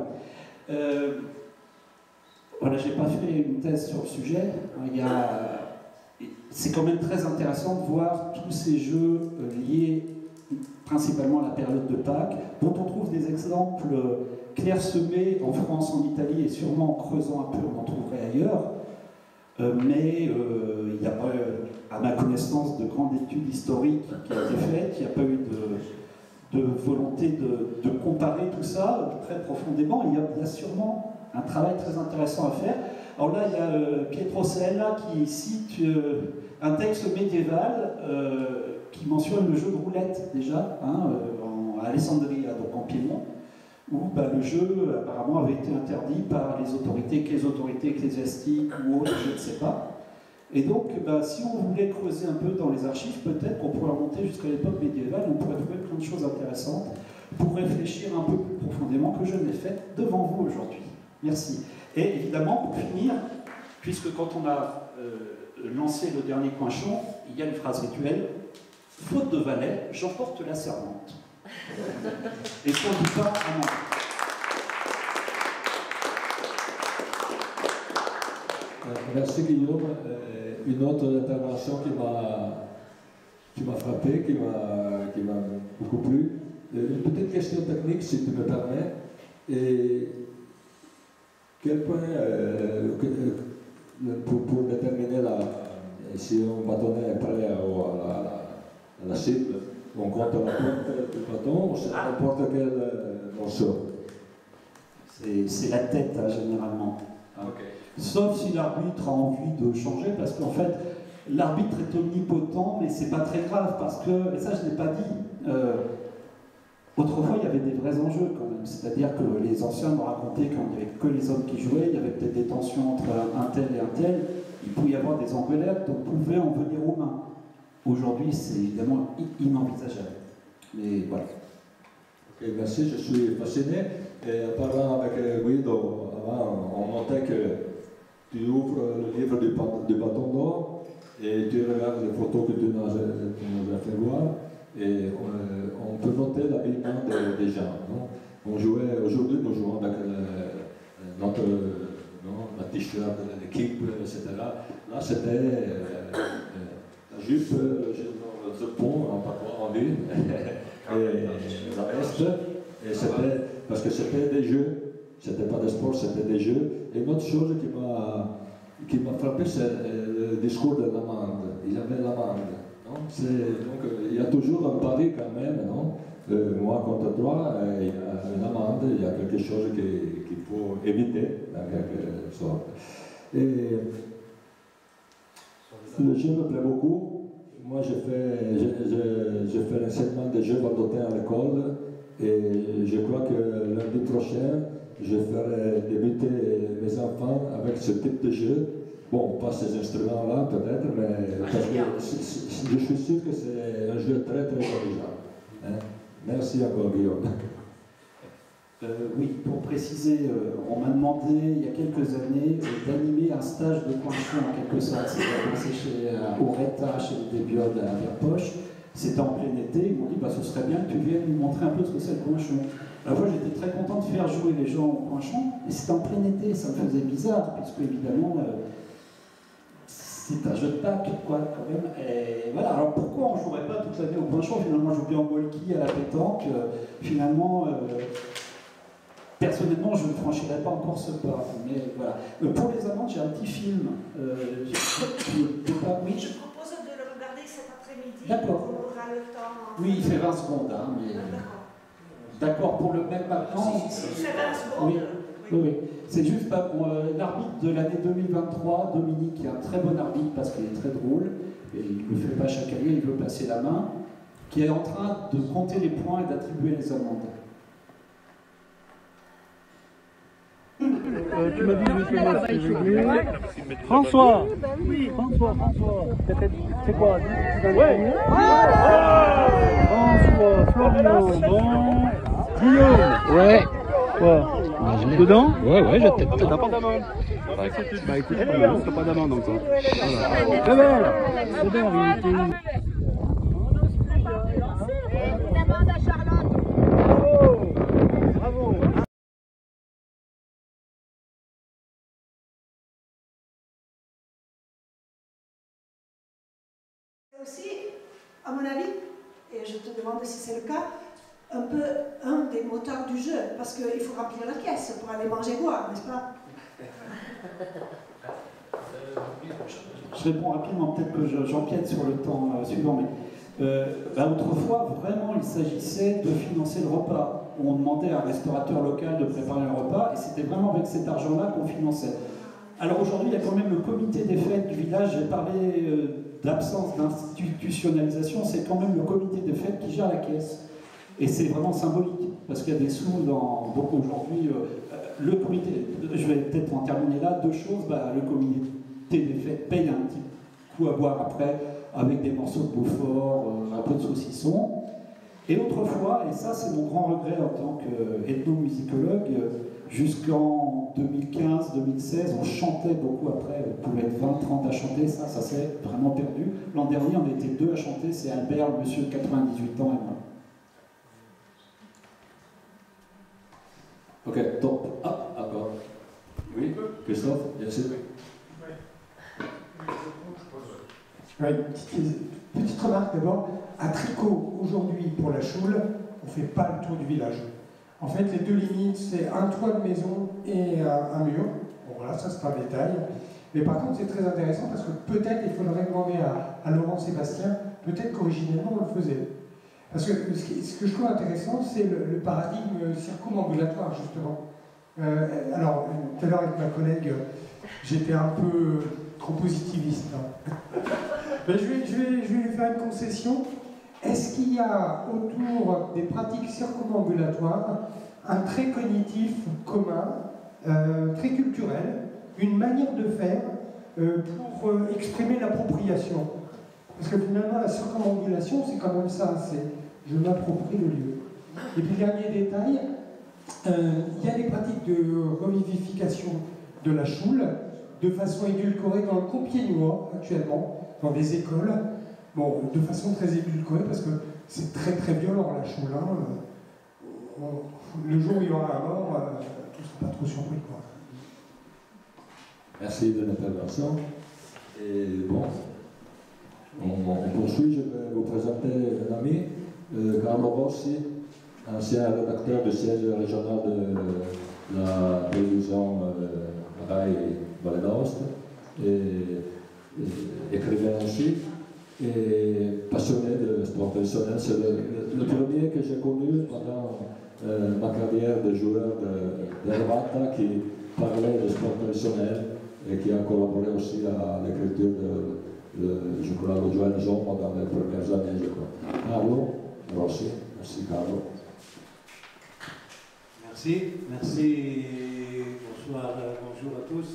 Voilà, j'ai pas fait une thèse sur le sujet. C'est quand même très intéressant de voir tous ces jeux liés principalement à la période de Pâques, dont on trouve des exemples clairsemés en France, en Italie, et sûrement en creusant un peu, on en trouverait ailleurs. Mais il n'y a pas, à ma connaissance, de grande étude historique qui a été faite, il n'y a pas eu de volonté de comparer tout ça très profondément. Il y a sûrement un travail très intéressant à faire. Alors là, il y a Pietro Sella qui cite un texte médiéval qui mentionne le jeu de roulette déjà, à Alessandria, donc en Piémont, où le jeu apparemment avait été interdit par les autorités ecclésiastiques ou autres, je ne sais pas. Et donc, si on voulait creuser un peu dans les archives, peut-être qu'on pourrait remonter jusqu'à l'époque médiévale, on pourrait trouver plein de choses intéressantes pour réfléchir un peu plus profondément que je ne l'ai fait devant vous aujourd'hui. Merci. Et évidemment, pour finir, puisque quand on a lancé le dernier coinchon, il y a une phrase rituelle, faute de valet, j'emporte la servante. Et qu'on ne dit pas à moi. Merci Guillaume. Une autre intervention qui m'a frappé, qui m'a beaucoup plu. Une petite question technique, si tu me permets. Et quel point, pour déterminer si un bâtonnet est prêt à la cible, on compte la pointe du bâton ou c'est n'importe quel morceau? C'est la tête, généralement. Okay. Sauf si l'arbitre a envie de changer, parce qu'en fait, l'arbitre est omnipotent, mais c'est pas très grave, parce que, et ça je ne l'ai pas dit, autrefois il y avait des vrais enjeux quand même, c'est-à-dire que les anciens m'ont raconté qu'il n'y avait que les hommes qui jouaient, il y avait peut-être des tensions entre un tel et un tel, il pouvait y avoir des engueulades, donc on pouvait en venir aux mains. Aujourd'hui, c'est évidemment inenvisageable. Mais voilà. Ok, merci, je suis fasciné. Et en parlant avec Guido, avant, on notait que tu ouvres le livre du bâton d'or et tu regardes les photos que tu nous as fait voir et on peut noter l'habillement des gens. Non? Aujourd'hui, nous jouons avec notre t-shirt de l'équipe, etc. Là, c'était la jupe, le pont, en patois en ligne, et la Est. Et c'était, parce que c'était des jeux, c'était pas des sports, c'était des jeux. Et une autre chose qui m'a frappé, c'est le discours de l'amende. Il avait l'amende. Donc il y a toujours un pari quand même, non? Moi contre toi, il y a une amende, il y a quelque chose qu'il faut éviter, en quelque sorte. Et le jeu me plaît beaucoup. Moi, j'ai fait l'enseignement des jeux valdôtains à l'école et je crois que lundi prochain, je ferai débuter mes enfants avec ce type de jeu. Bon, pas ces instruments-là peut-être, mais parce que je suis sûr que c'est un jeu très très original. Hein? Merci encore, Guillaume. Oui, pour préciser, on m'a demandé il y a quelques années d'animer un stage de coinchon en quelque sorte. C'était commencé chez Oretta, chez les Débiodes à Verpoche. C'était en plein été. Ils m'ont dit ce serait bien que tu viennes nous montrer un peu ce que c'est le coinchon. Alors moi j'étais très content de faire jouer les gens au coinchon, et c'était en plein été, ça me faisait bizarre, puisque évidemment c'est un jeu de Pâques, quoi, quand même. Et voilà, alors pourquoi on ne jouerait pas toute l'année au coinchon? Finalement, je joue bien au molki, à la pétanque. Finalement, personnellement, je ne franchirais pas encore ce pas. Mais voilà. Pour les amandes, j'ai un petit film. Oui, je propose de le regarder cet après-midi. D'accord. On aura le temps. Oui, il fait 20 secondes. Hein, mais... D'accord, pour le même maintenant. Si, il fait 20 secondes. Oui. Oui. C'est juste l'arbitre de l'année 2023, Dominique, qui est un très bon arbitre parce qu'il est très drôle, et il ne le fait pas chaque année, il veut passer la main, qui est en train de compter les points et d'attribuer les amendes. Tu m'as dit que le match est réglé. François. C'est quoi? Ouais. François, Florian, bon. Guillaume. Ouais. Quoi? Dedans? Ouais, je t'ai. T'as pas d'amende? Bah écoute, t'as pas d'amende encore. Voilà. C'est bien, en réalité. Demande à Charlotte. Bravo. Aussi, à mon avis, et je te demande si c'est le cas, un peu un des moteurs du jeu, parce qu'il faut remplir la caisse pour aller manger boire, n'est-ce pas? Je réponds rapidement, peut-être que j'empiète sur le temps suivant, mais autrefois, vraiment, il s'agissait de financer le repas. On demandait à un restaurateur local de préparer un repas, et c'était vraiment avec cet argent-là qu'on finançait. Alors aujourd'hui, il y a quand même le comité des fêtes du village. J'ai parlé d'absence d'institutionnalisation, c'est quand même le comité des fêtes qui gère la caisse. Et c'est vraiment symbolique, parce qu'il y a des sous dans beaucoup aujourd'hui. Le comité, je vais peut-être en terminer là, deux choses. Le comité des fêtes paye un petit coup à boire après, avec des morceaux de Beaufort, un peu de saucisson. Et autrefois, et ça c'est mon grand regret en tant qu'ethnomusicologue, jusqu'en 2015-2016, on chantait beaucoup après, on pouvait être 20-30 à chanter, ça s'est vraiment perdu. L'an dernier, on était deux à chanter, c'est Albert, le monsieur de 98 ans et moi. Ok, top. Ah, d'accord. Oui, Christophe, bien sûr. Oui, petite remarque d'abord. À Tricot, aujourd'hui, pour la choule, on ne fait pas le tour du village. En fait, les deux limites, c'est un toit de maison et un mur. Bon, voilà, ça c'est un détail. Mais par contre, c'est très intéressant parce que peut-être il faudrait demander à Laurent Sébastien, peut-être qu'originellement on le faisait. Parce que ce que je trouve intéressant, c'est le paradigme circumambulatoire, justement. Alors, tout à l'heure avec ma collègue, j'étais un peu trop positiviste. Hein. Mais je vais lui faire une concession. Est-ce qu'il y a autour des pratiques circumambulatoires un trait cognitif commun, très culturel, une manière de faire pour exprimer l'appropriation? Parce que finalement, la circumambulation, c'est quand même ça, c'est je m'approprie le lieu. Et puis, dernier détail, il y a des pratiques de revivification de la choule, de façon édulcorée dans le Compiègnois, actuellement, dans des écoles, bon, de façon très édulcorée, parce que c'est très très violent la choule. Hein. Le jour où il y aura un mort, tu ne seras pas trop surpris, quoi. Merci de l'intervention. Et bon, on poursuit, je vais vous présenter un ami Carlo Rossi, ancien rédacteur du siège régional de la télévision Rai Valle d'Aosta, et écrivain aussi, et passionné de sport traditionnel. C'est le premier que j'ai connu pendant ma carrière de joueur de Revata qui parlait de sport traditionnel et qui a collaboré aussi à l'écriture je crois, le Joël Zomo dans les premières années, je crois. Carlo Rossi, merci Carlo. Merci, bonsoir, bonjour à tous.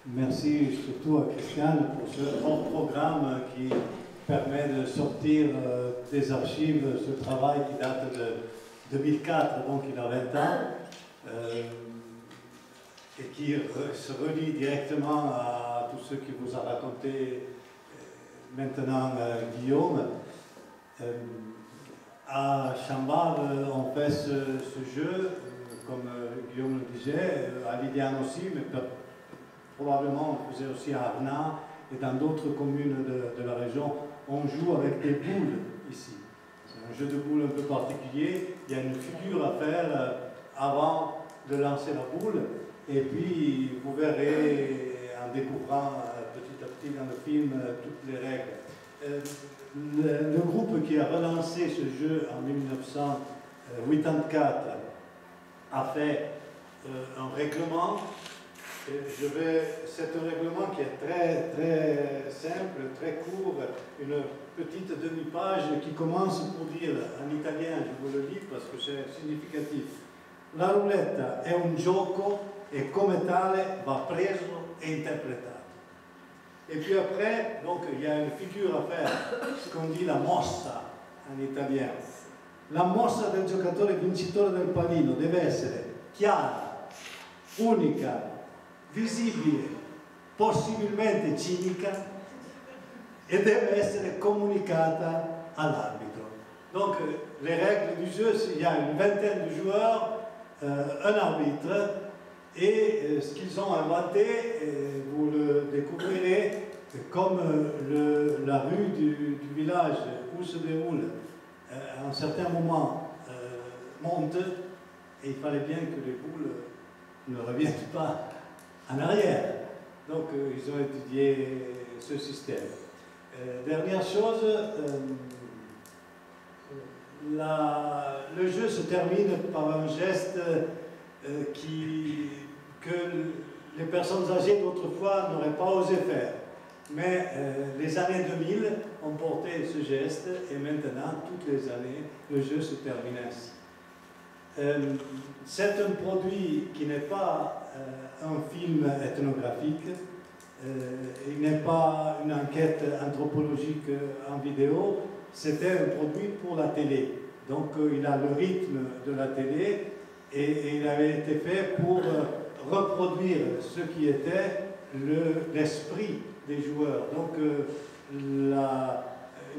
Merci surtout à Christiane pour ce grand programme qui permet de sortir des archives ce travail qui date de 2004, donc il a 20 ans, et qui se relie directement à tout ce qui vous a raconté maintenant Guillaume. À Chambord, on fait ce jeu, comme Guillaume le disait, à Liliane aussi, mais probablement on le faisait aussi à Arnat et dans d'autres communes de la région. On joue avec des boules ici. C'est un jeu de boules un peu particulier. Il y a une figure à faire avant de lancer la boule. Et puis vous verrez en découvrant petit à petit dans le film toutes les règles. Le groupe qui a relancé ce jeu en 1984 a fait un règlement. C'est un règlement qui est très, très simple, très court, une petite demi-page qui commence pour dire en italien, je vous le lis parce que c'est significatif. La roulette è un gioco e come tale va preso e interpretato. Et puis après, donc, il y a une figure à faire, ce qu'on dit la mossa en italien. La mossa del giocatore vincitore del panino deve essere chiara, unica, visibile, possibilmente cinica e deve essere comunicata all'arbitro. Donc, les règles du jeu, il y a une vingtaine de joueurs, un arbitre, et ce qu'ils ont inventé, vous le découvrirez, comme la rue du village où se déroule à un certain moment monte, et il fallait bien que les boules ne reviennent pas en arrière. Donc ils ont étudié ce système. Dernière chose, le jeu se termine par un geste que les personnes âgées d'autrefois n'auraient pas osé faire. Mais les années 2000 ont porté ce geste et maintenant, toutes les années, le jeu se termine ainsi. C'est un produit qui n'est pas un film ethnographique, il n'est pas une enquête anthropologique en vidéo, c'était un produit pour la télé. Donc il a le rythme de la télé et il avait été fait pour reproduire ce qui était l'esprit des joueurs. Donc une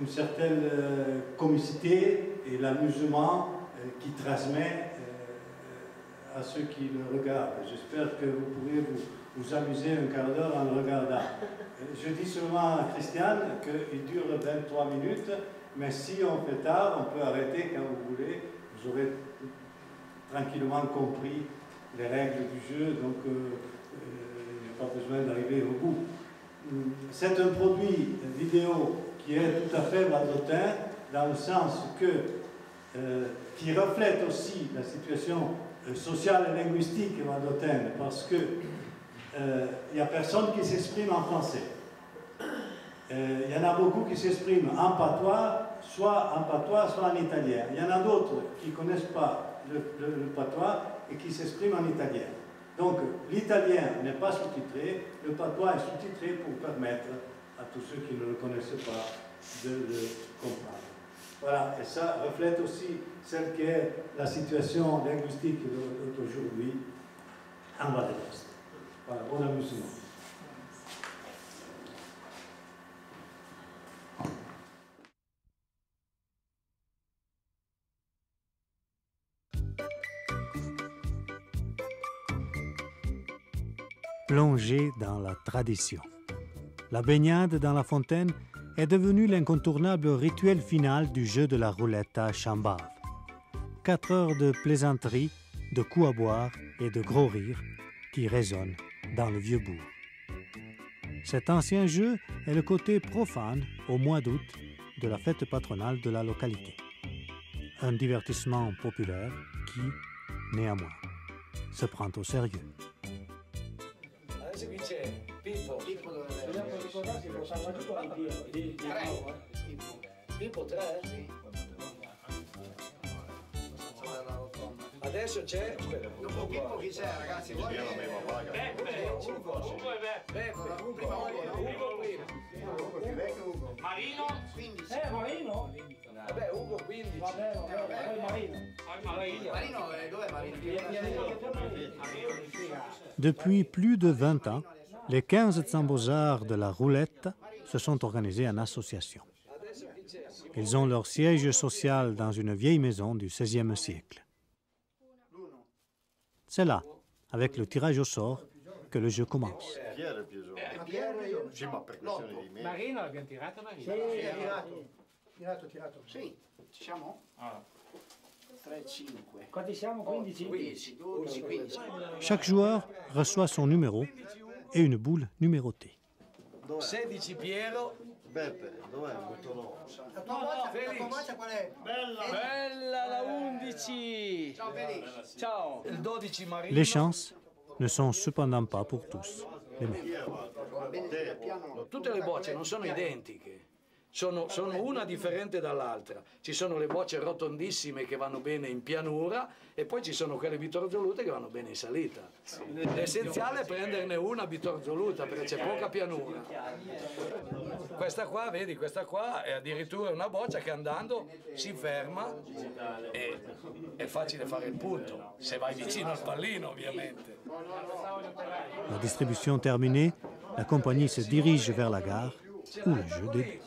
certaine comicité et l'amusement qui transmet à ceux qui le regardent. J'espère que vous pourrez vous amuser un quart d'heure en le regardant. Je dis seulement à Christiane qu'il dure 23 minutes, mais si on fait tard, on peut arrêter quand vous voulez. Vous aurez tranquillement compris les règles du jeu, donc il n'y a pas besoin d'arriver au bout. C'est un produit vidéo qui est tout à fait valdotin, dans le sens qui reflète aussi la situation sociale et linguistique valdotaine, parce que il n'y a personne qui s'exprime en français. Il y en a beaucoup qui s'expriment en patois, soit en italien. Il y en a d'autres qui ne connaissent pas le patois et qui s'expriment en italien. Donc l'italien n'est pas sous-titré, le patois est sous-titré pour permettre à tous ceux qui ne le connaissent pas de le comprendre. Voilà, et ça reflète aussi celle qu'est la situation linguistique d'aujourd'hui en Val d'Aosta. Voilà, bon amusement. Plonger dans la tradition. La baignade dans la fontaine est devenu l'incontournable rituel final du jeu de la roulette à Chambave. 4 heures de plaisanterie, de coups à boire et de gros rires qui résonnent dans le vieux bourg. Cet ancien jeu est le côté profane, au mois d'août, de la fête patronale de la localité. Un divertissement populaire qui, néanmoins, se prend au sérieux. Adesso c'è. Dopo Pippo chi c'è, ragazzi? Marino? 15. Marino? Vabbè, Ugo 15. Marino, dov'è Marino? Depuis plus de 20 ans, les 15 Tsambozaars de la roulette se sont organisés en association. Ils ont leur siège social dans une vieille maison du XVIe siècle. C'est là, avec le tirage au sort, que le jeu commence. Marino, abbiamo tirato Marino? Tirato. Sì, ci siamo? 3, 5. Quanti siamo? 15? 15, 12, 15. Chaque joueur reçoit son numéro et une boule numérotée. 16 Piero. Beppe, dov'è? Butto La tua boccia qual è? Bella la 11! Ciao Felix. Ciao! Il 12 Marino. Les chances ne sont cependant pas pour tous les mêmes. Tutte le bocce non sono identiche, sono una differente dall'altra. Ci sono le bocce rotondissime che vanno bene in pianura e poi ci sono quelle bitorzolute che vanno bene in salita. L'essenziale è prenderne una bitorzoluta perché c'è poca pianura. Questa qua, vedi, questa qua è addirittura una boccia che andando si ferma e è facile fare il punto, se vai vicino al pallino ovviamente. La distribution terminée, la compagnie se dirige vers la gare où le jeu débute.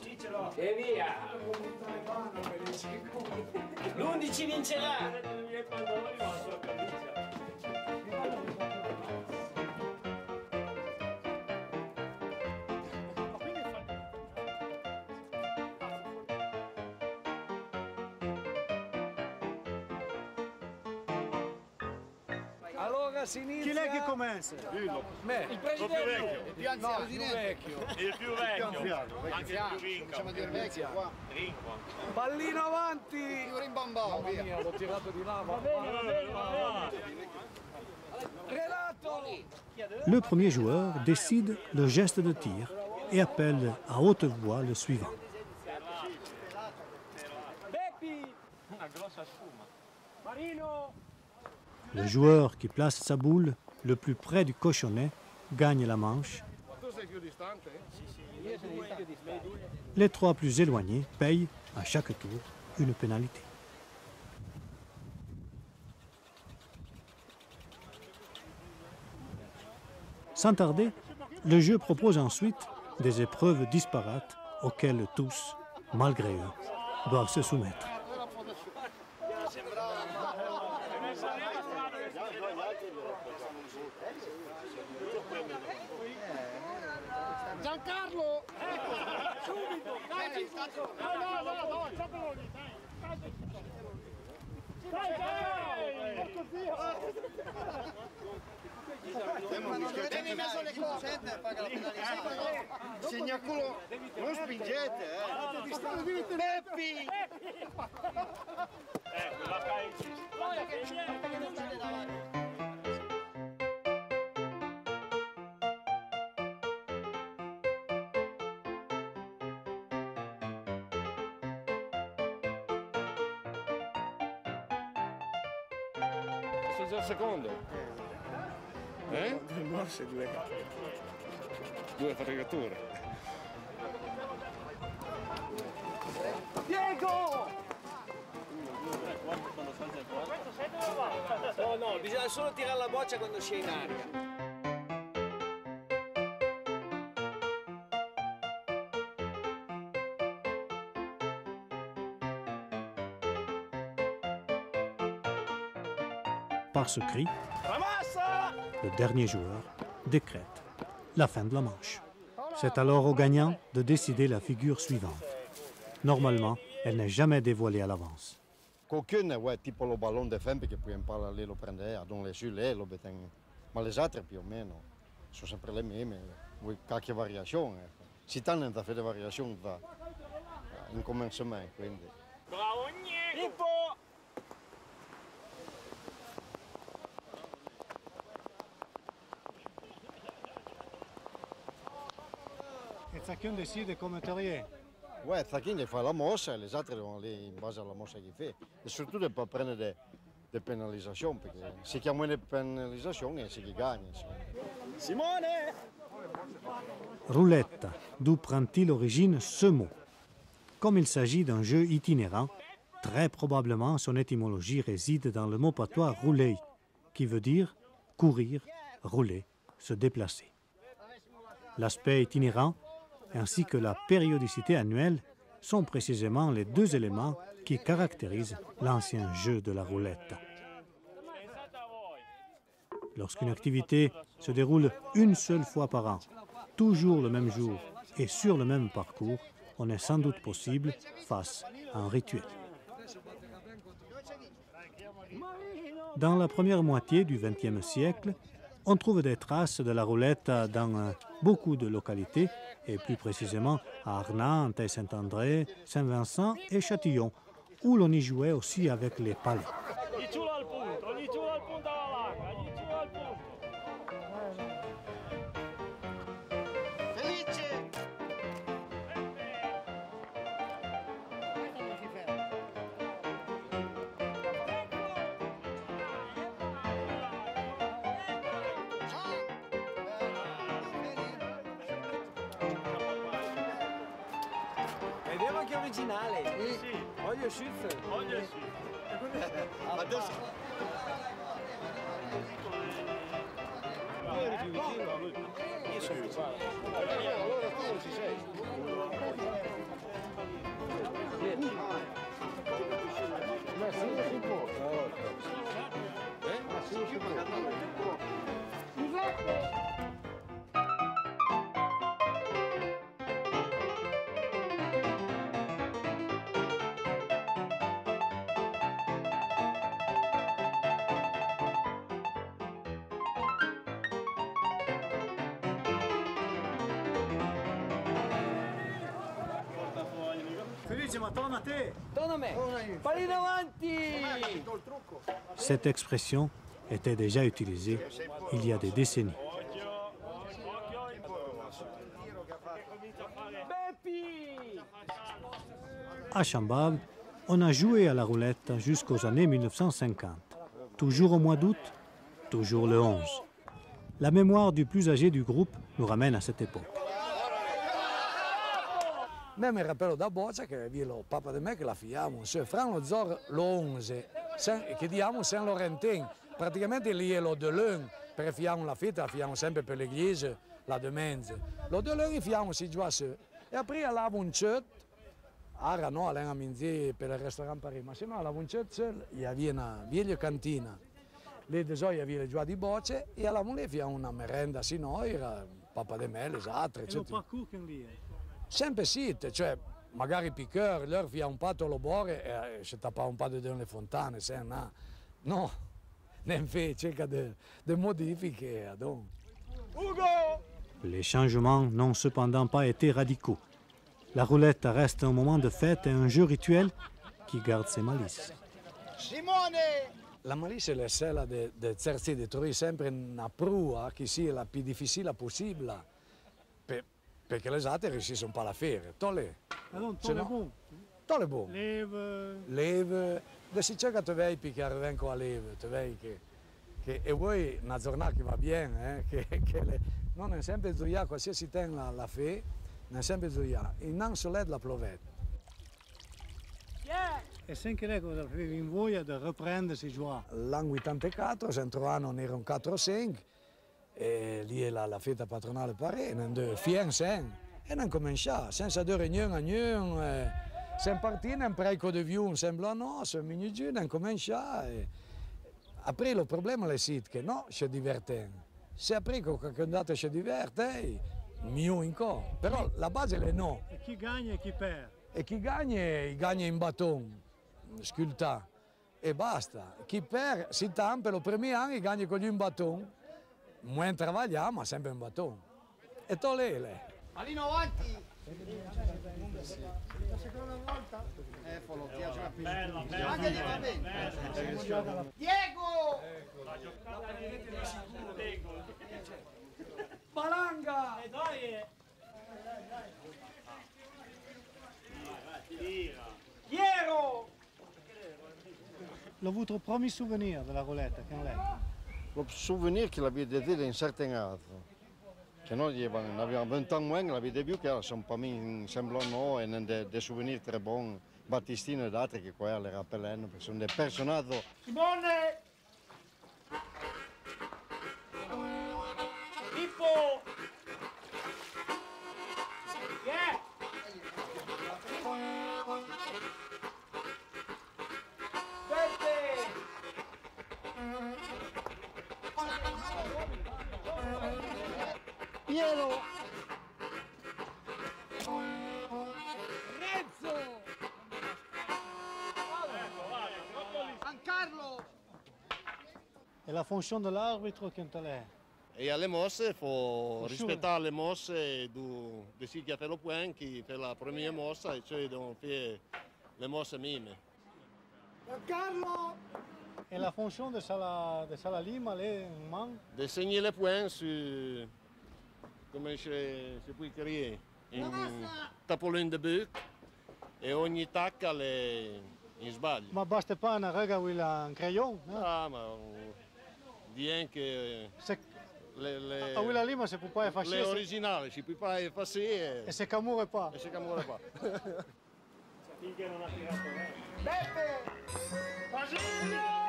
E via! L'11 vincerà! Allora si inizia... Chi è che comincia? Me. Il presidente! Il più anziano. No, il più vecchio. Il più vecchio! Anche il più Facciamo dire vecchio qua. Pallino avanti! Più rimbombato, Mamma via. mia, l'ho tirato di là. Va bene. Renato! Le premier joueur décide le geste de tir et appelle à haute voix le suivant. Beppi! Una grossa spuma. Marino! Le joueur qui place sa boule le plus près du cochonnet gagne la manche. Les 3 plus éloignés payent à chaque tour une pénalité. Sans tarder, le jeu propose ensuite des épreuves disparates auxquelles tous, malgré eux, doivent se soumettre. Giancarlo! Ecco! Subito! Dai! No, Ciappelloni, dai! Tieni in mezzo le cose! Segnaculo, non spingete, Beppi! La fai! già il secondo. Due morse e due faticature. Diego! No, bisogna solo tirare la boccia quando si è in aria. Par ce cri, le dernier joueur décrète la fin de la manche. C'est alors au gagnant de décider la figure suivante. Normalement, elle n'est jamais dévoilée à l'avance. Qualcuno è tipo lo ballon de fempe che puoi imparare lì, lo prendere, don le su lei, lo betengo. Ma le altre più o meno sono sempre le meme, vuoi qualche variazione. Si tanto da fare variazioni da in commencement, quindi. Bravo, Nico! Et chacun décide comme terrier. Ouais, chacun fa la mossa e le altre devono lì in base alla mossa che fa. E soprattutto di pas prendere des pénalisations, perché se chi ha meno pénalisazioni è chi gagne. Simone! Roulette, d'où prend-il origine ce mot? Comme il s'agit d'un jeu itinérant, très probablement son étymologie réside dans le mot patois rouler, qui veut dire courir, rouler, se déplacer. L'aspect itinérant ainsi que la périodicité annuelle sont précisément les deux éléments qui caractérisent l'ancien jeu de la roulette. Lorsqu'une activité se déroule une seule fois par an, toujours le même jour et sur le même parcours, on est sans doute possible face à un rituel. Dans la première moitié du XXe siècle, on trouve des traces de la roulette dans beaucoup de localités, et plus précisément à Arnantes, Saint-André, Saint-Vincent et Châtillon, où l'on y jouait aussi avec les palets. Vediamo anche originale. Sì. Olio schütze. Olio Adesso. Tu eri più vicino a lui. Io sono più qua. Allora tu non ci sei. Ma sì, si può. Ma sì, si può. Felice, ma torna a te! Torna a me! Pallino avanti! Cette expression était déjà utilisée il y a des décennies. À Chambave, on a joué à la roulette jusqu'aux années 1950. Toujours au mois d'août, toujours le 11. La mémoire du plus âgé du groupe nous ramène à cette époque. Me mi rappello da Boccia che vi lo papa di me che la fiamo, se fra lo zor lo 11, che diamo Saint Laurentin, praticamente lì è lo de lun, perché fiamo la festa, fiamo sempre per l'église, la domenica. Lo de lun fiamo si giuasse, e aprì all'avo un chet, ara no, all'ena minzi per il ristorante Paris, ma se no all'avo un chet, gli aveva una vieja cantina. Le de gioia aveva già di Bocce, e all'avo lì fiamo una merenda, si no, era papa di me, le altre, eccetera. E lo parcours che lì? Sempre sì, cioè magari picceur, loro via un pato lo bore e si tappava un pato delle fontane, se no, no, ne cerca de modifiche. Ugo! Les changements n'ont cependant pas été radicaux. La roulette reste un moment de fête et un jeu rituel qui garde ses malices. Simone! La malice è celle di cercare di trovare sempre una prua che sia la più difficile possibile. Perché le altre riuscissero un po' a fare. Tole. Tole buon. Leve. Adesso c'è che tu vedi che arrivano a leve, tu vedi che e voi una giornata che va bene, non è sempre gioia, qualsiasi tema la fe, non è sempre gioia. E non solo la plovette. E sempre lei cosa aveva in voglia di riprendere e giocare? L'anno 84, centro anno ne erano 4 o 5. E lì è la festa patronale Paris, non fien sen, e non cominciava, senza due riunioni a niente, se partire un preco di viu, sembra no, se mi giù, non cominciava. Aprì il problema le sit che no, si divertono. Se aprì che qualche dato si diverte, Mieux encore. Però la base è no. Et qui gagne et qui perd? E chi gagna in bâton, sculta, e basta. Chi perde si tampa, lo primi anni gagna con gli in bâton. Moins travagliamo, ma sempre in bâton. E tolele. Alino avanti! La seconda volta? Folo, ti ha Bella, bella. Anche lì va bene. Diego! La giocata di sicuro. Palanga! Dai! Piero! Le votre premier souvenir de la roulette, quel est? Le souvenir qu'il avait été d'un certain âge. Que noi avevamo 20 anni moins, la vita più che sono per me sembrano dei souvenir très bons. Battistino ed altri che qua le rappellano, perché sono dei personaggi. Simone! Pippo! Yeah! Peppe! Piero! Renzo! Giancarlo! Et la fonction de l'arbitre, quelle est? E alle mosse, il faut rispettare le mosse de celui qui a fait le point, qui fait la première mosse, et ceux qui ont fait les mosse mime. Giancarlo! Et la fonction de Sala Lima, elle est un man? De segner les points sur, come si può dire, in tapolin de buc, e ogni tacca le in sbaglio. Ma basta pas una rega où il a un crayon? Ah, ma bien che a Willa Lima si può pas effacer. Le originali si può pas effacer. E se camure pas. E se camure pas. Finché non ha tirato lei. Beppe! Basilio!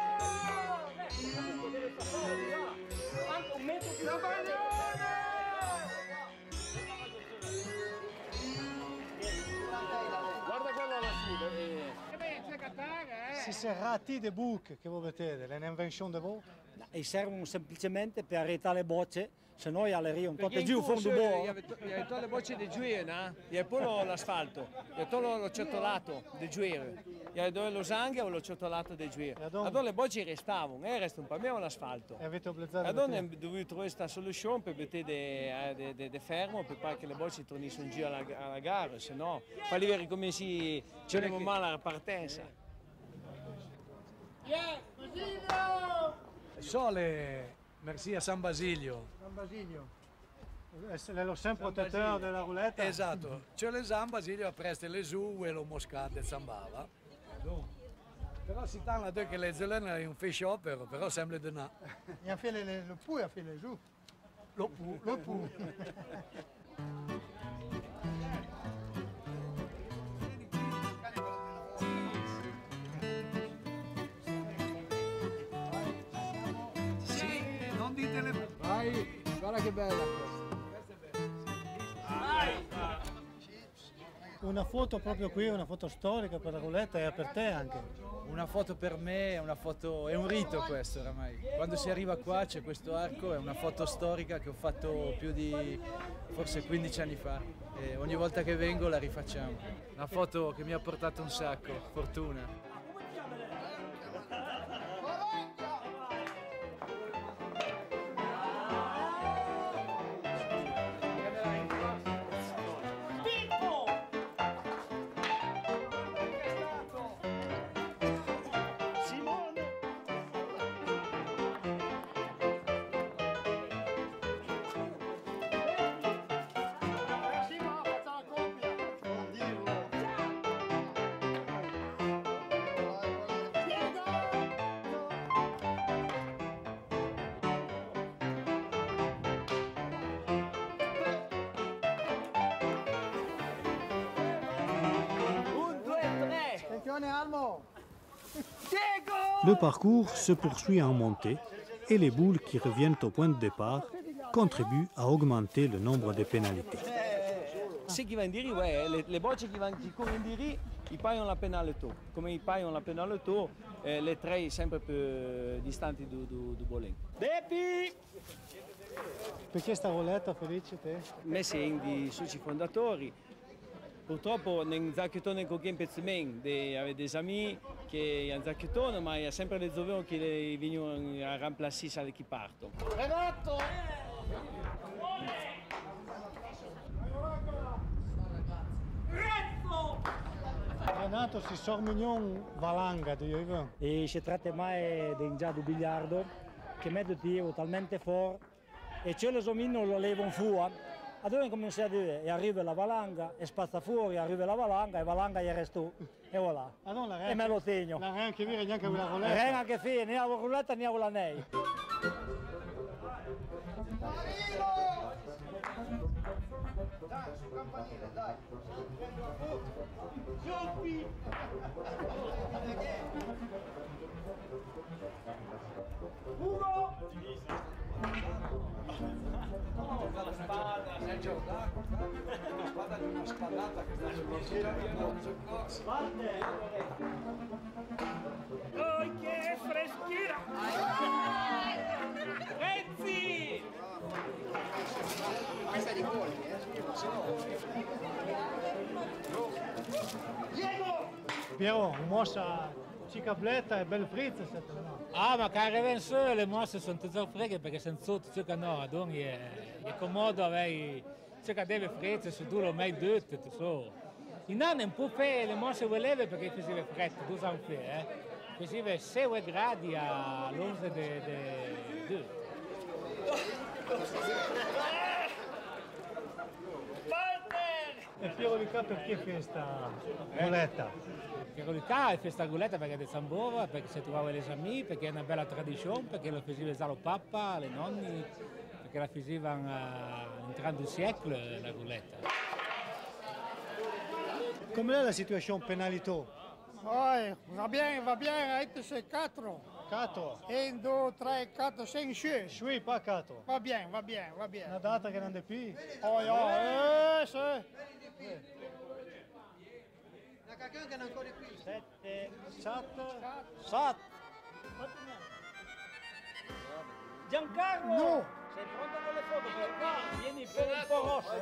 Un metro più Guarda quello lassù. Si c'est raté des boucs che voi vedete, è un'invenzione di voi? E servono semplicemente per arrêtare le bocce, se no alle un po' Perché giù in fondo corso buono. gli hai tolto le bocce di giù, no? Gli hai poi l'asfalto, gli hai tolto lo ciottolato di giù, gli hai dato lo sangue o lo ciottolato di giù. Allora le bocce restavano, restano per me l'asfalto. E avete obbligzato? Allora abbiamo dovuto trovare questa soluzione per mettere de fermo, per fare che le bocce tornino giù alla gara, se no poi lì ricominci, ci abbiamo male alla partenza. Basilio! Sole, merci a San Basilio. San Basilio. È lo sempre protetteur della roulette. Esatto, c'è le San Basilio a preste le su e lo moscate zambava. Però si tanno che le zelene è un fish opero, però sembra di no. E a fare le pu e a fare le giù. Lo pu. Lo pu. Vai, guarda che bella questa. Una foto proprio qui, una foto storica per la roulette e per te anche. Una foto per me è un rito questo oramai. Quando si arriva qua c'è questo arco, è una foto storica che ho fatto più di forse 15 anni fa e ogni volta che vengo la rifacciamo. Una foto che mi ha portato un sacco, fortuna. Le parcours se poursuit en montée et les boules qui reviennent au point de départ contribuent à augmenter le nombre de pénalités. Se chi va in diri, le bocce che corrono in diri, i paiono la penale tu. Come i paiono la penale tu, le tre sempre più distanti du Bolin. Beppi! Perché sta roulette Felice te? Me sei di soci fondatori. Purtroppo nel zacchettone con che pezzamento, aveva dei amici che hanno zacchettone, ma è sempre le dovevano che venivano a remplacare all'equiparto. Renato! Renato si sormignon valanga, tu io. E si tratta mai di un giallo biliardo che mette tiro talmente forte e c'è lo somino lo levano fuori. Allora comincia a dire, e arriva la valanga, e spazza fuori, arriva la valanga e resta e voilà. Allora, e me lo tegno. Non anche dire neanche una roulette. Non anche fine, né la roulette né la nei. Dai, su campanile, dai. Ugo! La spada, sei giocato? Una spada di una spallata che sta sul soccorso. Oh, che freschira! Renzi! Questa è di colli, Diego! Piero, mossa cicabletta e bel frizzo. Ah, ma quand arrive su, le mosse sono tutte freghe perché sono sotto, cioè che no, quindi è comodo avere, cioè che deve frizzo, se tu lo metti tutto, tu so. In anno un po' le mosse voleve perché faceva freddo, tu sai faceva 6 gradi all'11 di E Piero di Ca perché questa rouletta? Piero di Ca è questa rouletta perché è di Zambora, perché si trovava les amis, perché è una bella tradizione, perché lo faceva il papà, le nonni, perché la facevano in 30 siècle la rouletta. Com'è la situazione penalità? Ouais, va bien, c'est 4. 4? 1, 2, 3, 4, 5, 6. Sui, pas 4. Va bien. Una data che non è più? Oh, sì. Il y a quelqu'un qui est encore qui. 7, 7. Giancarlo! No! Sei pronto con le foto? Vieni per un po' rosso.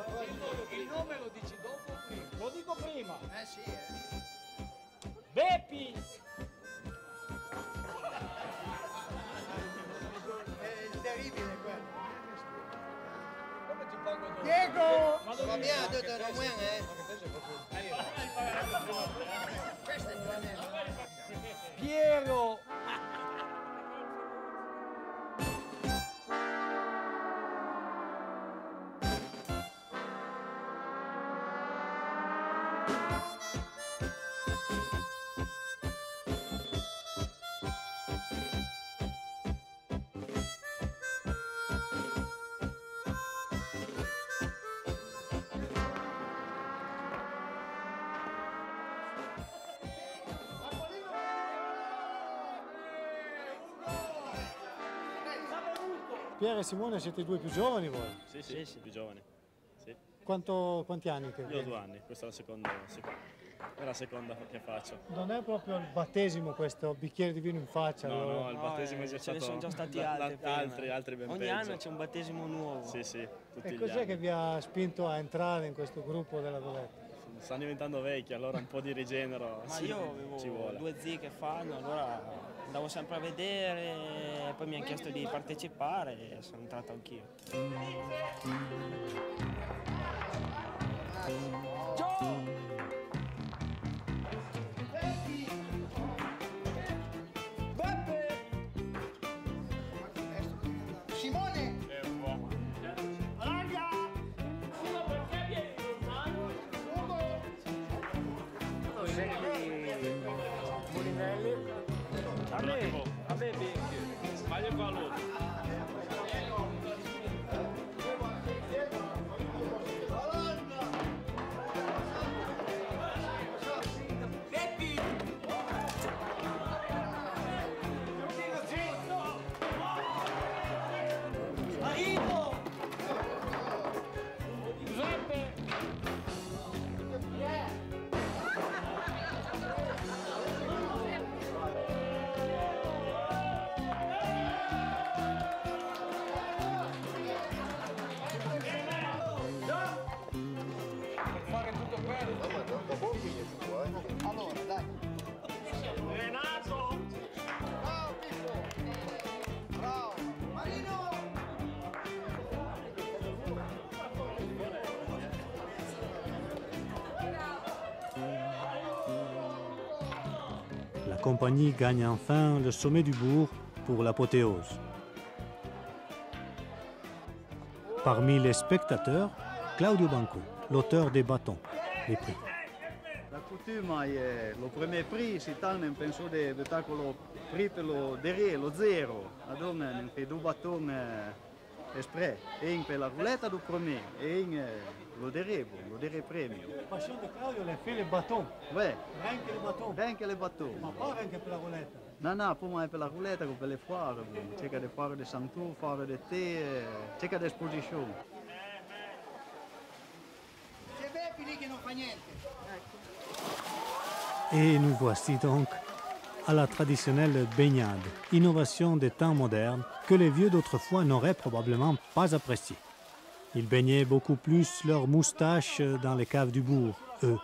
Il nome lo dici dopo o prima? Lo dico prima. Sì, Beppi! È terribile quello. Come ti pongono? Diego! Va bien, de Romain, Piero! Piero e Simone siete i due più giovani voi? Sì, più giovani. Sì. Quanti anni che Io ho 2 anni, questa è la seconda che faccio. Non è proprio il battesimo questo bicchiere di vino in faccia? No, il battesimo è già ce ne stato... sono già stati altri ben Ogni peggio. anno c'è un battesimo nuovo. Sì, tutti E gli cos'è anni. che vi ha spinto a entrare in questo gruppo della roulette? Stanno diventando vecchi, allora un po' di rigenero Ma ci io avevo vuole. 2 zii che fanno, allora andavo sempre a vedere, poi mi hanno chiesto di partecipare e sono entrato anch'io. Simone! Raga! Uno perché vieni lontano? Molinelli. A me Becchio. Sbaglia il valore. Arrivo! Giuseppe! Allora, dai. Renato! Bravo, Pippo! Bravo! Marino! La compagnie gagne enfin le sommet du bourg pour l'apothéose. Parmi les spectateurs, Claudio Banco, l'auteur des bâtons, les prix. La coutume è lo premier prix, si tanto penso di spettacolo prix per lo derrière, lo zero. Adonne ne fait deux bâtons exprès, un per la roulette du premier et un lo derrière premio. Passion de Claudio, elle fait les bâtons. Ouais. Rien que les bâtons. Rien que les bâtons. Ma pas rien que per la roulette. No, poi per la roulette, per le foire, c'è le foire di Santur, foire di tè, c'è l'esposizione. C'è Beppi lì che non fa niente. Et nous voici donc à la traditionnelle baignade, innovation des temps modernes que les vieux d'autrefois n'auraient probablement pas appréciée. Ils baignaient beaucoup plus leurs moustaches dans les caves du bourg, eux,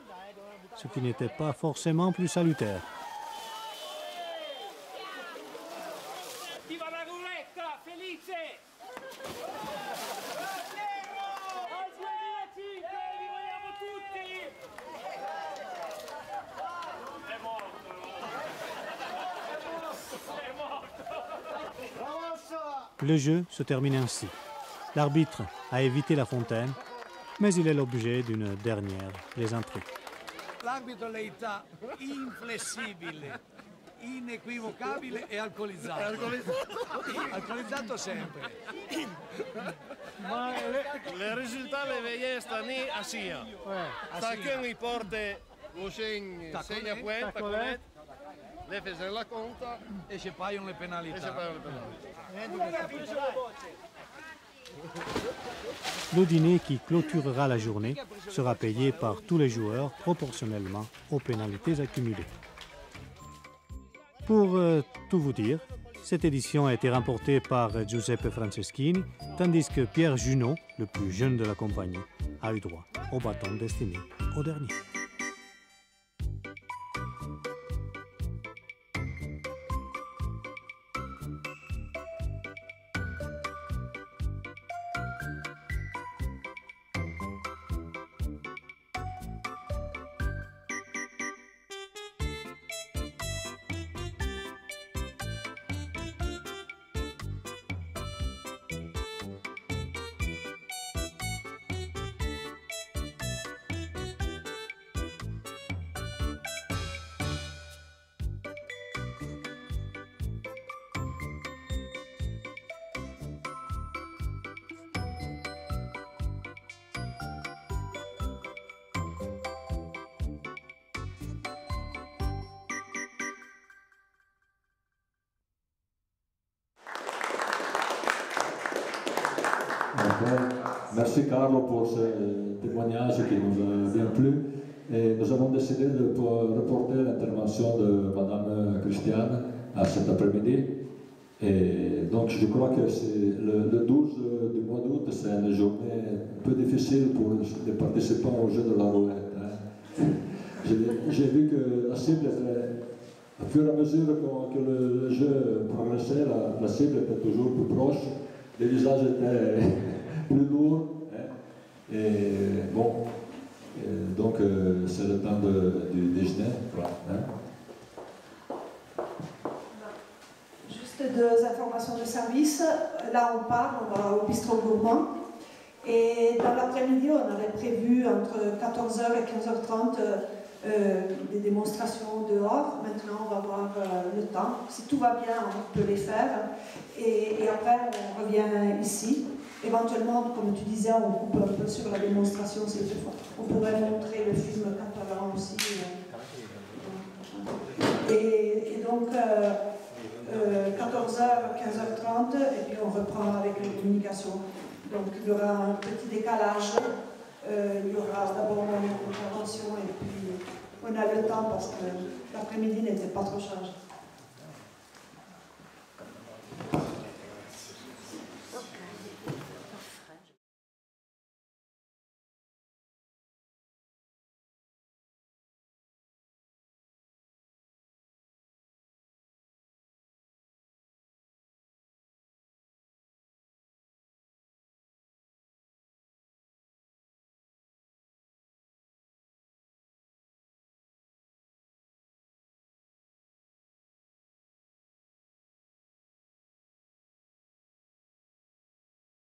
ce qui n'était pas forcément plus salutaire. Viva la rouletta, Felice! Li vogliamo tutti! È morto! È morto! Le jeu se termine ainsi. L'arbitre a évité la fontaine, mais il est l'objet d'une dernière plaisanterie. L'arbitro l'età inflessibile, inequivocabile e alcolizzato. Alcolizzato sempre. Ma le risultat le veillent cette année à Sia. Chacun y porte lo segna point, taconet, le faisait la conta e ci paiono le penalità. Le dîner qui clôturera la journée sera payé par tous les joueurs proportionnellement aux pénalités accumulées. Pour tout vous dire, cette édition a été remportée par Giuseppe Franceschini, tandis que Pierre Junot, le plus jeune de la compagnie, a eu droit au bâton destiné au dernier. Merci Carlo pour ce témoignage qui nous a bien plu. Et nous avons décidé de reporter l'intervention de Madame Christiane à cet après-midi. Et donc je crois que le 12 du mois d'août, c'est une journée un peu difficile pour les participants au jeu de la roulette. Hein. J'ai vu que la cible était, au fur et à mesure que le jeu progressait, la cible était toujours plus proche, les visages étaient plus lourds. Hein. Et bon, donc c'est le temps du déjeuner. Hein. Juste deux informations de service. Là, on part, on va au bistrot gourmand. Et dans l'après-midi, on avait prévu entre 14h et 15h30 des démonstrations dehors. Maintenant, on va voir le temps. Si tout va bien, on peut les faire. Et après, on revient ici. Éventuellement, comme tu disais, on coupe un peu sur la démonstration. On pourrait montrer le film catalan aussi. Et donc, 14h, 15h30, et puis on reprend avec les communications. Donc il y aura un petit décalage, il y aura d'abord une intervention et puis on a le temps parce que l'après-midi n'était pas trop chargé.